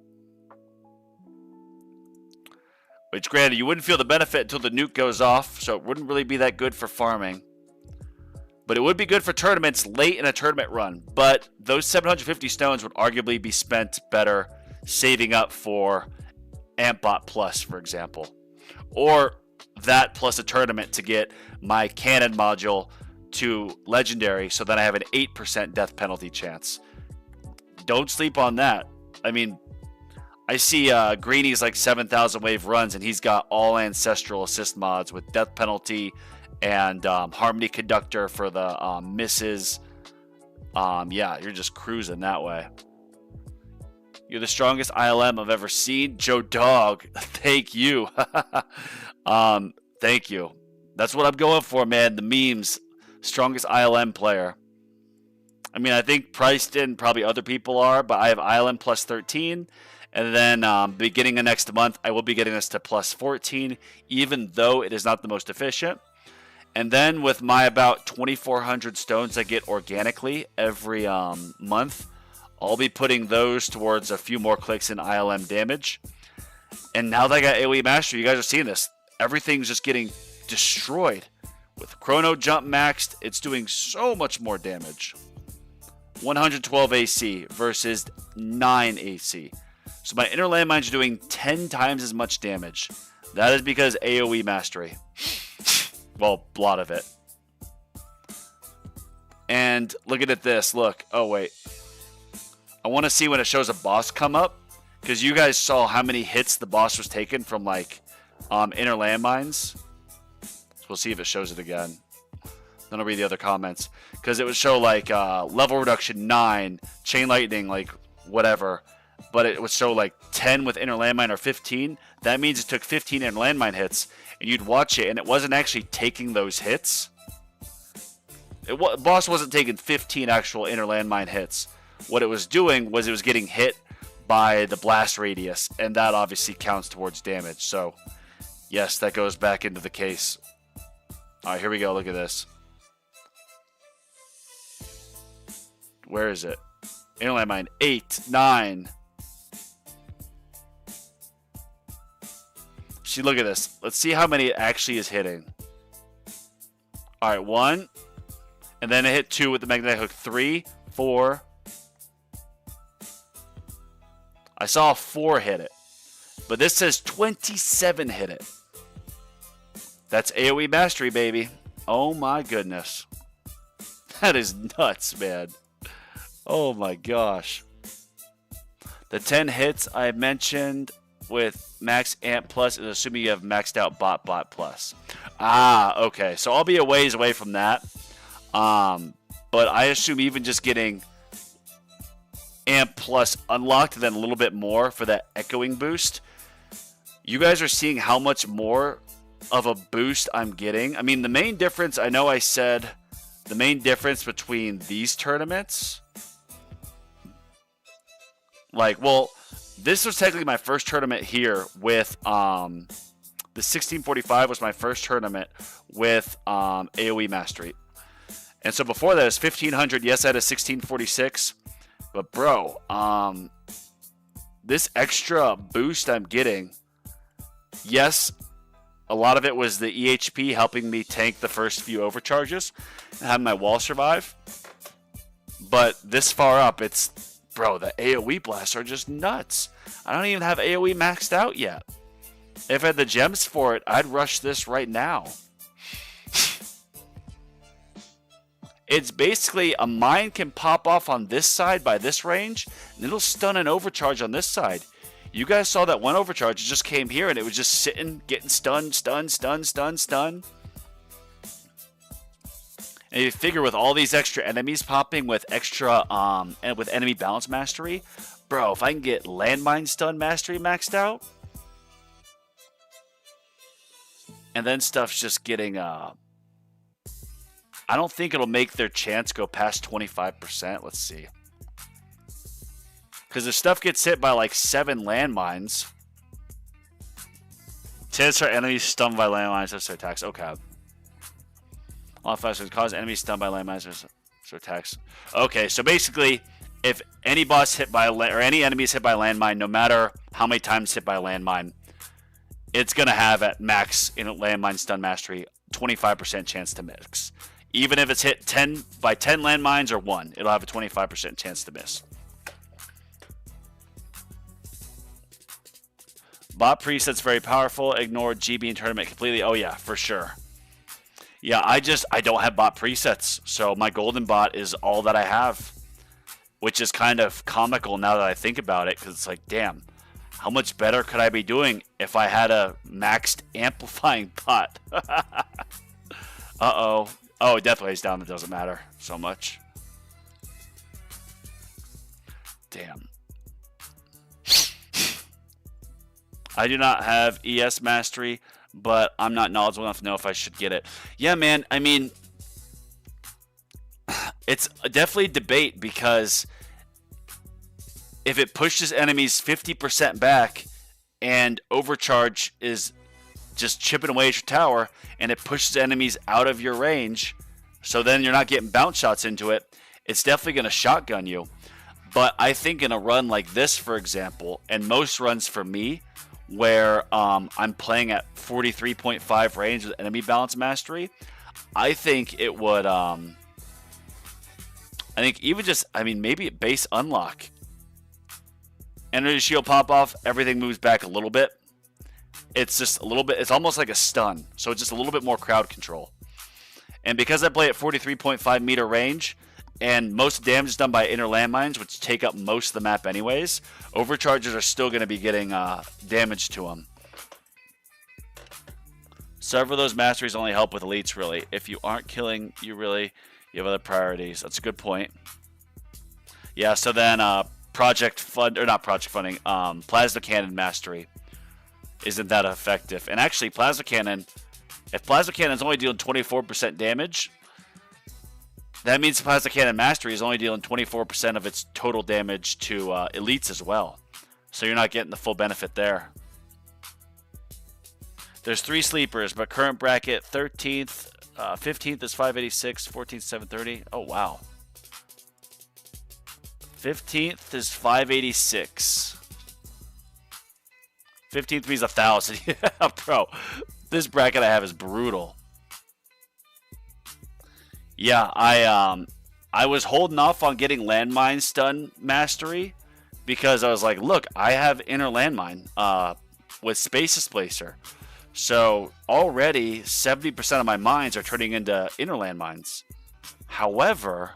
Which, granted, you wouldn't feel the benefit until the nuke goes off, so it wouldn't really be that good for farming. But it would be good for tournaments late in a tournament run. But those 750 stones would arguably be spent better saving up for Ampbot Plus, for example. Or that plus a tournament to get my cannon module to legendary, so then I have an 8% death penalty chance. Don't sleep on that. I mean, I see Greeny's like 7,000 wave runs, and he's got all ancestral assist mods with death penalty and harmony conductor for the misses. Yeah, you're just cruising that way. You're the strongest ILM I've ever seen. Joe Dog, thank you. Thank you. That's what I'm going for, man. The memes. Strongest ILM player. I mean, I think Priced probably other people are, but I have ILM plus 13. And then beginning of next month, I will be getting this to plus 14, even though it is not the most efficient. And then with my about 2,400 stones I get organically every month, I'll be putting those towards a few more clicks in ILM damage. And now that I got AoE Mastery, you guys are seeing this. Everything's just getting destroyed. With Chrono Jump maxed, it's doing so much more damage. 112 AC versus 9 AC. So my inner landmines are doing 10 times as much damage. That is because AoE Mastery. Well, a lot of it. And looking at this, look. Oh, wait. I want to see when it shows a boss come up, because you guys saw how many hits the boss was taking from, like, inner landmines. So we'll see if it shows it again. Then I'll read the other comments. Because it would show, like, level reduction 9, chain lightning, like, whatever. But it would show, like, 10 with inner landmine or 15. That means it took 15 inner landmine hits. And you'd watch it, and it wasn't actually taking those hits. Boss wasn't taking 15 actual inner landmine hits. What it was doing was it was getting hit by the blast radius, and that obviously counts towards damage. So, yes, that goes back into the case. All right, here we go. Look at this. Where is it? Inner landmine 8, 9. See, look at this. Let's see how many it actually is hitting. All right, 1. And then it hit 2 with the magnetic hook. 3, 4. I saw 4 hit it. But this says 27 hit it. That's AoE Mastery, baby. Oh, my goodness. That is nuts, man. Oh, my gosh. The 10 hits I mentioned with max amp plus is assuming you have maxed out bot plus. Ah, okay. So I'll be a ways away from that. But I assume even just getting amp plus unlocked, then a little bit more for that echoing boost. You guys are seeing how much more of a boost I'm getting. I mean, the main difference, I know I said the main difference between these tournaments, like, well, this was technically my first tournament here with the 1645 was my first tournament with AoE Mastery. And so before that, it was 1500. Yes, I had a 1646. But bro, this extra boost I'm getting, yes, a lot of it was the EHP helping me tank the first few overcharges and have my wall survive. But this far up, it's, bro, the AoE blasts are just nuts. I don't even have AoE maxed out yet. If I had the gems for it, I'd rush this right now. It's basically a mine can pop off on this side by this range, and it'll stun an overcharge on this side. You guys saw that one overcharge, it just came here and it was just sitting, getting stunned. And you figure with all these extra enemies popping with extra, and with enemy balance mastery, bro, if I can get landmine stun mastery maxed out, and then stuff's just getting, I don't think it'll make their chance go past 25%. Let's see. Because if stuff gets hit by like 7 landmines, chance our enemies stunned by landmines or attacks. Okay. A lot faster cause enemies stunned by landmines or attacks. Okay, so basically, if any boss hit by or any enemies hit by landmine, no matter how many times hit by landmine, it's gonna have at max in landmine stun mastery 25% chance to miss. Even if it's hit 10 by 10 landmines or 1, it'll have a 25% chance to miss. Bot preset's very powerful. Ignore GB and tournament completely. Oh yeah, for sure. Yeah, I don't have bot presets, so my golden bot is all that I have, which is kind of comical now that I think about it, because it's like, damn, how much better could I be doing if I had a maxed amplifying bot? Uh-oh. Oh, it definitely is down. It doesn't matter so much. Damn. I do not have ES mastery, but I'm not knowledgeable enough to know if I should get it. Yeah, man. I mean, it's definitely debate, because if it pushes enemies 50% back and overcharge is just chipping away at your tower and it pushes enemies out of your range, so then you're not getting bounce shots into it, it's definitely going to shotgun you. But I think in a run like this, for example, and most runs for me, where I'm playing at 43.5 range with enemy balance mastery, I think it would, I think even just, I mean, maybe base unlock. Energy shield pop off, everything moves back a little bit. It's just a little bit, it's almost like a stun. So it's just a little bit more crowd control. And because I play at 43.5 meter range, and most damage is done by inner landmines, which take up most of the map anyways, overcharges are still going to be getting damage to them. Several of those masteries only help with elites, really. If you aren't killing, you have other priorities. That's a good point. Yeah, so then plasma cannon mastery isn't that effective. And actually, plasma cannon, if plasma cannon is only dealing 24% damage, that means Plasma Cannon Mastery is only dealing 24% of its total damage to elites as well. So you're not getting the full benefit there. There's 3 sleepers, but current bracket 13th, 15th is 586, 14th 730. Oh, wow. 15th is 586. 15th means 1,000. Yeah, bro. This bracket I have is brutal. Yeah, I was holding off on getting landmine stun mastery because I was like, look, I have inner landmine with space displacer. So already 70% of my mines are turning into inner landmines. However,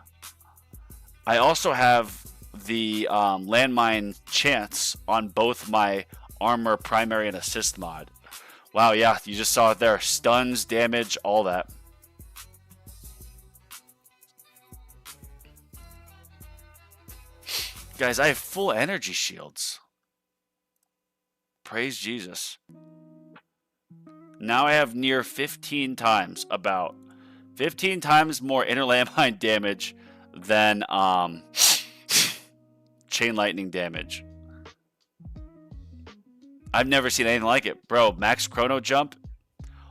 I also have the landmine chance on both my armor, primary, and assist mod. Wow, yeah, you just saw it there. Stuns, damage, all that. Guys, I have full energy shields. Praise Jesus. Now I have near 15 times, about 15 times more inner landmine damage than chain lightning damage. I've never seen anything like it. Bro, max chrono jump.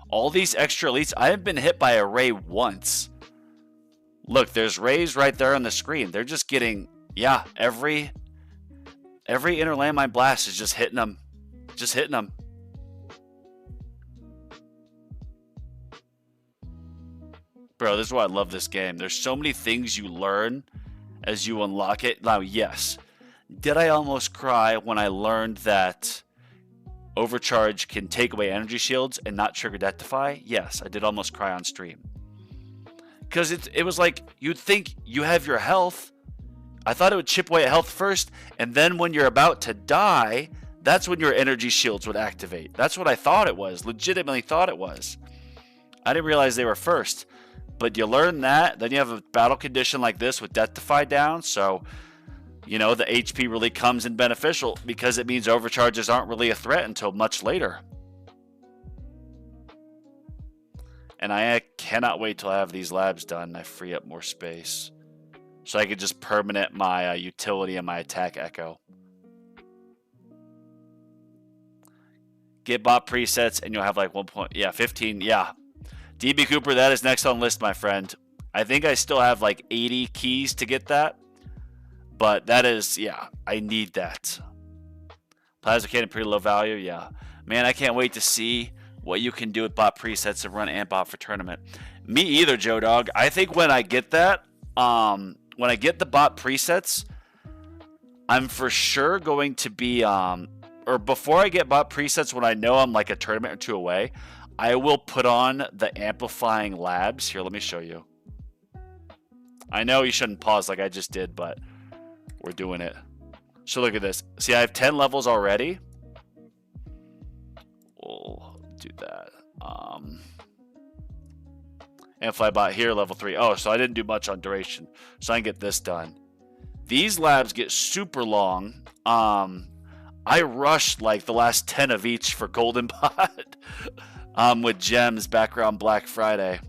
All these extra elites. I haven't been hit by a ray once. Look, there's rays right there on the screen. They're just getting... Yeah, every Every inner landmine blast is just hitting them. Just hitting them. Bro, this is why I love this game. There's so many things you learn as you unlock it. Now, yes. Did I almost cry when I learned that Overcharge can take away energy shields and not trigger Death Defy? Yes, I did almost cry on stream. Because it was like, you'd think you have your health. I thought it would chip away at health first, and then when you're about to die, that's when your energy shields would activate. That's what I thought it was. Legitimately thought it was. I didn't realize they were first. But you learn that, then you have a battle condition like this with Death Defy down, so, you know, the HP really comes in beneficial because it means overcharges aren't really a threat until much later. And I cannot wait till I have these labs done and I free up more space. So I could just permanent my utility and my attack echo. Get bot presets and you'll have like 15, yeah. DB Cooper, that is next on list, my friend. I think I still have like 80 keys to get that. But that is, yeah, I need that. Plasma Cannon, pretty low value, yeah. Man, I can't wait to see what you can do with bot presets and run Amp Bot for tournament. Me either, Joe Dog. I think when I get that, when I get the bot presets, I'm for sure going to be, or before I get bot presets, when I know I'm like a tournament or two away, I will put on the amplifying labs. Here, let me show you. I know you shouldn't pause like I just did, but we're doing it. So look at this. See, I have 10 levels already. We'll do that. Amplify bot here, level 3. Oh, so I didn't do much on duration. So I can get this done. These labs get super long. I rushed like the last 10 of each for Golden Bot. With gems back around Black Friday.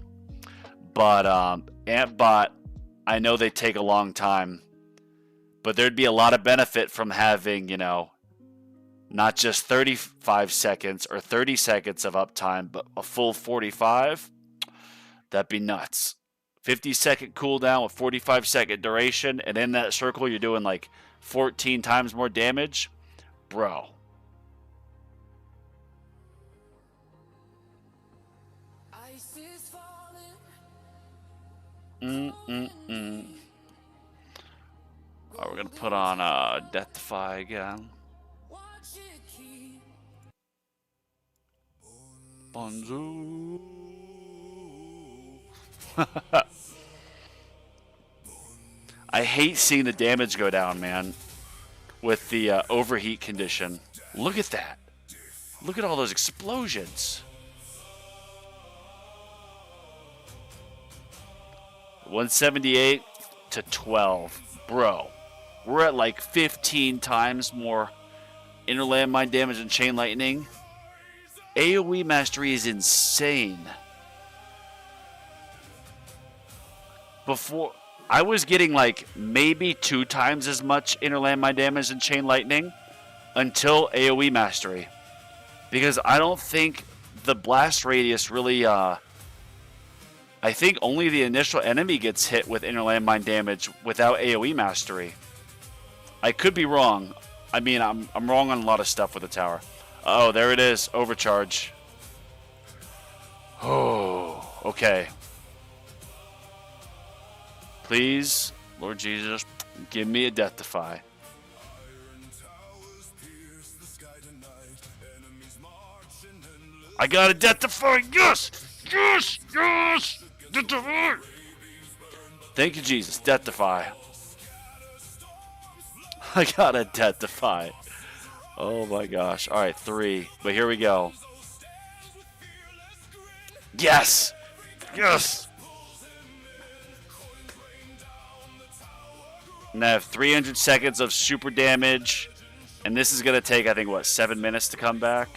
But Amp Bot, I know they take a long time. But there'd be a lot of benefit from having, you know, not just 35 seconds or 30 seconds of uptime, but a full 45. That'd be nuts. 50-second cooldown with 45-second duration, and in that circle you're doing like 14 times more damage. Bro. Oh, we're going to put on Death Defy again. Bonzo. I hate seeing the damage go down, man, with the overheat condition. Look at that. Look at all those explosions. 178 to 12. Bro, we're at like 15 times more inner landmine damage and chain lightning. AoE mastery is insane. Before, I was getting like maybe 2 times as much inner landmine damage and chain lightning until AoE mastery. Because I don't think the blast radius really, I think only the initial enemy gets hit with inner landmine damage without AoE mastery. I could be wrong. I mean, I'm wrong on a lot of stuff with the tower. Oh, there it is. Overcharge. Oh, okay. Please, Lord Jesus, give me a Death Defy. I got a Death Defy. Yes! Yes! Yes! Death Defy! Thank you, Jesus. Death Defy. I got a Death Defy. Oh my gosh. Alright, 3. But here we go. Yes! Yes! And I have 300 seconds of super damage. And this is going to take, I think, what, 7 minutes to come back?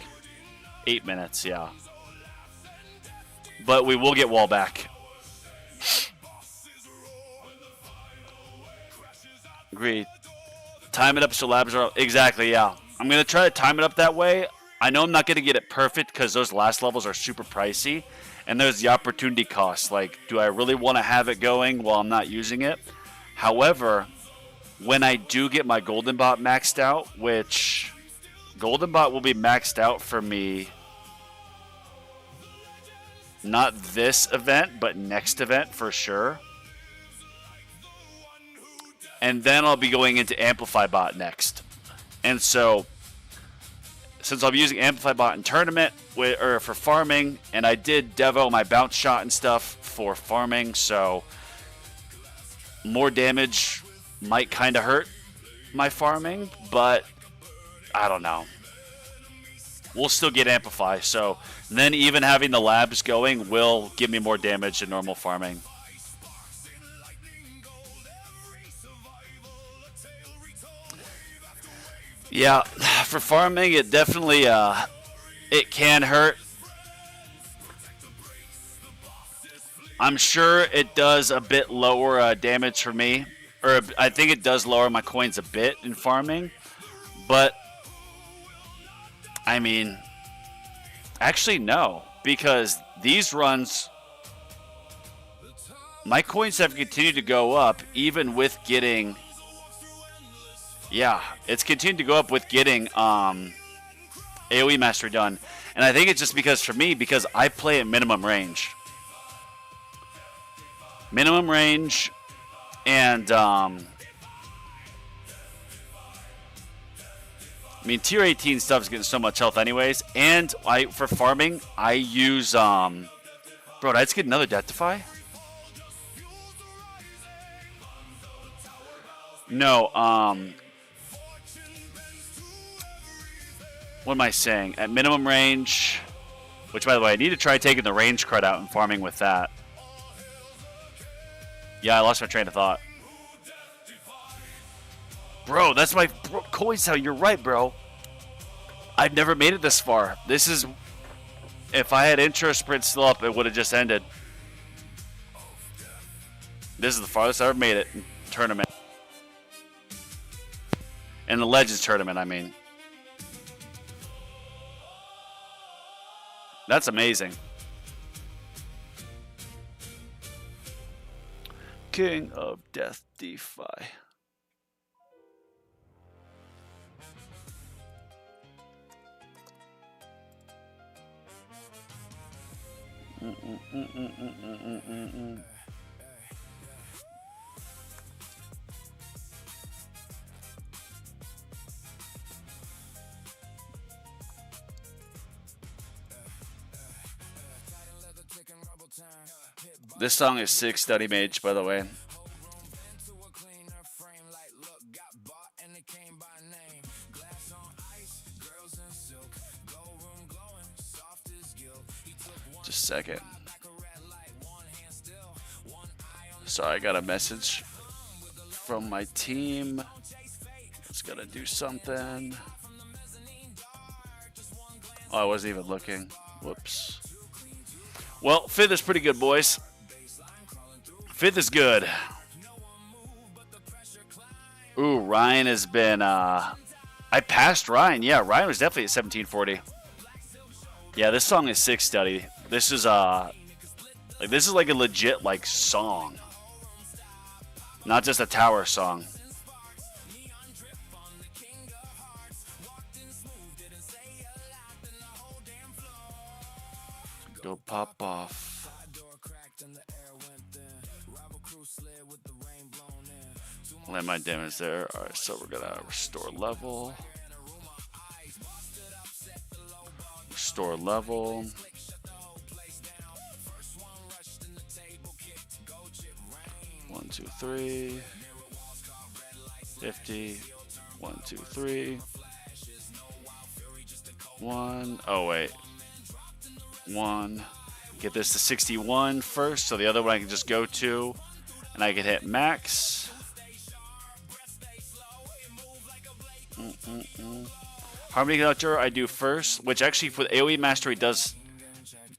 8 minutes, yeah. But we will get wall back. Agreed. Time it up so labs are... Exactly, yeah. I'm going to try to time it up that way. I know I'm not going to get it perfect because those last levels are super pricey. And there's the opportunity cost. Like, do I really want to have it going while I'm not using it? However, when I do get my golden bot maxed out, which golden bot will be maxed out for me not this event, but next event for sure. And then I'll be going into Amplify Bot next. And so, since I'll be using Amplify Bot in tournament or for farming, and I did devo my bounce shot and stuff for farming, so more damage might kind of hurt my farming, but I don't know. We'll still get Amplify, so then even having the labs going will give me more damage than normal farming. Yeah, for farming, it definitely it can hurt. I'm sure it does a bit lower damage for me, or I think it does lower my coins a bit in farming, but I mean, actually no, because these runs, my coins have continued to go up even with getting, yeah, it's continued to go up with getting AoE mastery done. And I think it's just because for me, because I play at minimum range. Minimum range, and I mean, tier 18 stuff is getting so much health anyways. And for farming, I use bro, did I just get another death defy? No, what am I saying? At minimum range, which by the way, I need to try taking the range card out and farming with that. Yeah, I lost my train of thought. Bro, that's my coins how you're right, bro. I've never made it this far. This is, if I had intro sprint still up, it would have just ended. This is the farthest I've ever made it in tournament. In the Legends tournament, I mean. That's amazing. King of Death Defy. This song is sick, Study Mage, by the way. Just a second. Sorry, I got a message from my team. It's gonna do something. Oh, I wasn't even looking. Whoops. Well, 5th is pretty good, boys. 5th is good. Ooh, Ryan has been, I passed Ryan. Yeah, Ryan was definitely at 1740. Yeah, this song is sick, Study. This is, this is like a legit, like, song. Not just a tower song. Go pop off. Land my damage there. Alright, so we're gonna restore level. Restore level. One, two, three. 50. 1, 2, 3. 1. Oh, wait. 1. Get this to 61 first, so the other one I can just go to, and I can hit max. Harmony Conductor I do first, which actually for AoE Mastery does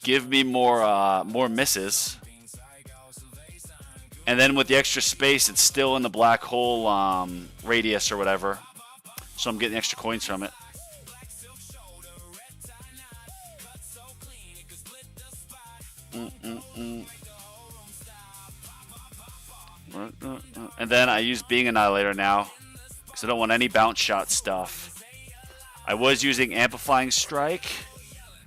give me more misses. And then with the extra space, it's still in the black hole radius or whatever. So I'm getting extra coins from it. And then I use Being Annihilator now because I don't want any bounce shot stuff. I was using Amplifying Strike,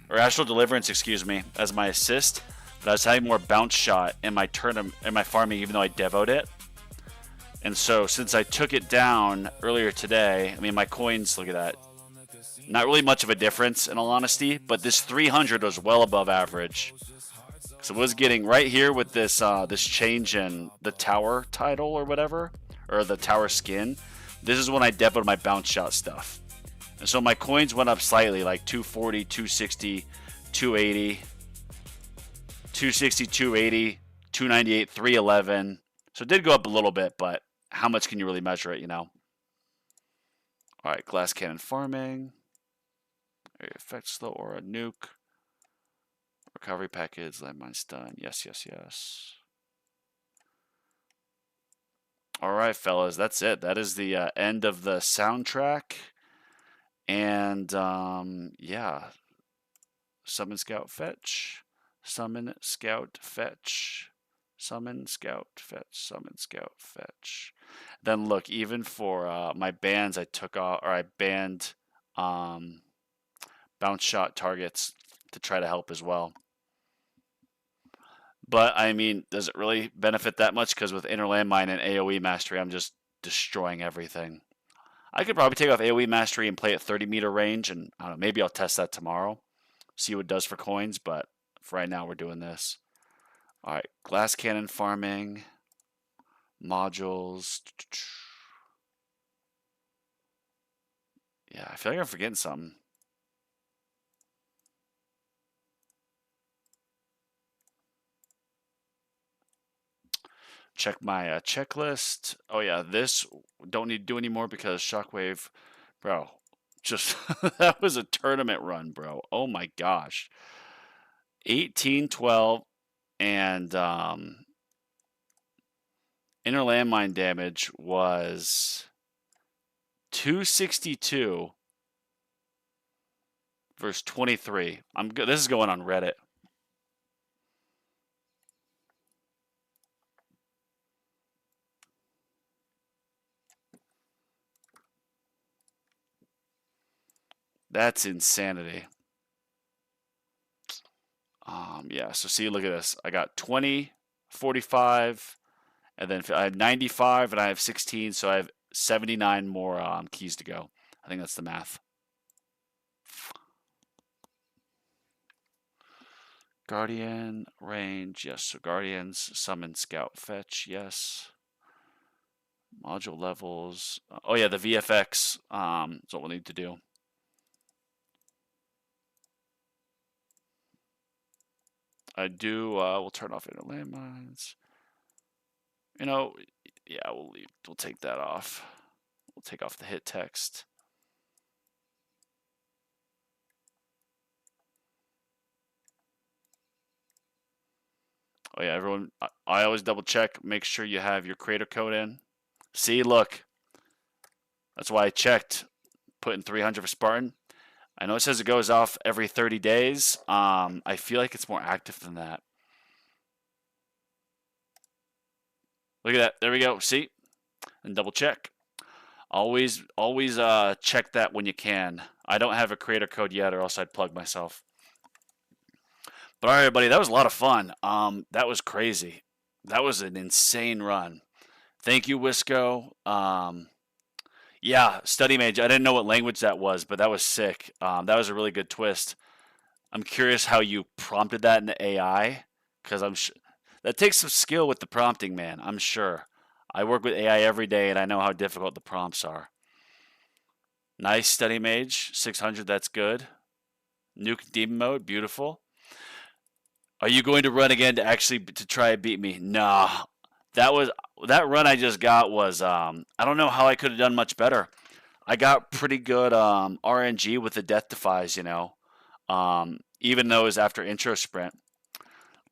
or Astral Deliverance, excuse me, as my assist, but I was having more bounce shot in my farming, even though I devoed it. And so since I took it down earlier today, I mean, my coins, look at that. Not really much of a difference, in all honesty, but this 300 was well above average. So it was getting right here with this this change in the tower title or whatever, or the tower skin. This is when I devoted my bounce shot stuff. And so my coins went up slightly, like 240, 260, 280, 260, 280, 298, 311. So it did go up a little bit, but how much can you really measure it, you know? All right, glass cannon farming. Area effect, slow aura, nuke. Recovery package, landmine stun. Yes, yes, yes. All right, fellas, that's it. That is the end of the soundtrack. And yeah, summon scout fetch, summon scout fetch, summon scout fetch, summon scout fetch. Then look, even for my bans, I took off, or I banned bounce shot targets to try to help as well. But I mean, does it really benefit that much? Because with inner landmine and AoE mastery, I'm just destroying everything. I could probably take off AoE mastery and play at 30-meter range, and I don't know, maybe I'll test that tomorrow, see what it does for coins. But for right now, we're doing this. All right, glass cannon farming, modules. Yeah, I feel like I'm forgetting something. Check my checklist. Oh yeah, this don't need to do anymore because Shockwave, bro, just that was a tournament run, bro. Oh my gosh. 18, 12, and inner landmine damage was 262 versus 23. I'm good. This is going on Reddit. That's insanity. Yeah, so see, look at this. I got 20, 45, and then I have 95, and I have 16, so I have 79 more keys to go. I think that's the math. Guardian, range, yes. So Guardians, summon, scout, fetch, yes. Module levels. Oh yeah, the VFX is what we'll need to do. I do, we'll turn off inner landmines. You know, yeah, we'll take that off. We'll take off the hit text. Oh yeah, everyone, I always double check, make sure you have your creator code in. See, look, that's why I checked, put in 300 for Spartan. I know it says it goes off every 30 days. I feel like it's more active than that. Look at that. There we go. See? And double check. Always check that when you can. I don't have a creator code yet, or else I'd plug myself. But all right, everybody, that was a lot of fun. That was crazy. That was an insane run. Thank you, Wisco. Yeah, study mage. I didn't know what language that was, but that was sick. That was a really good twist. I'm curious how you prompted that in the AI, because that takes some skill with the prompting, man. I'm sure. I work with AI every day, and I know how difficult the prompts are. Nice study mage, 600. That's good. Nuke demon mode, beautiful. Are you going to run again to try and beat me? Nah. That run I just got was I don't know how I could have done much better. I got pretty good RNG with the death defies, you know. Even though it was after intro sprint.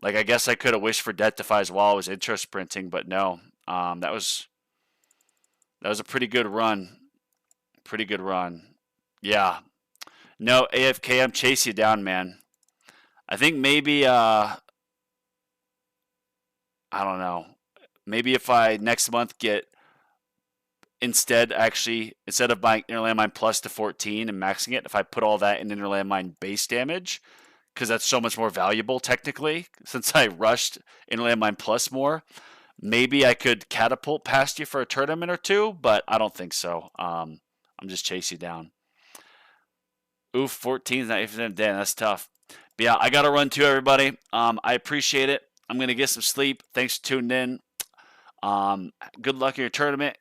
Like I guess I could have wished for death defies while I was intro sprinting, but no. That was a pretty good run. Pretty good run. Yeah. No, AFK, I'm chasing you down, man. I think maybe I don't know. Maybe if I next month get instead of buying inner landmine plus to 14 and maxing it, if I put all that in inner landmine base damage, because that's so much more valuable technically, since I rushed inner landmine plus more, maybe I could catapult past you for a tournament or two, but I don't think so. I'm just chase you down. Oof, 14 is not even damn, that's tough. But yeah, I gotta run too, everybody. I appreciate it. I'm gonna get some sleep. Thanks for tuning in. Good luck in your tournament.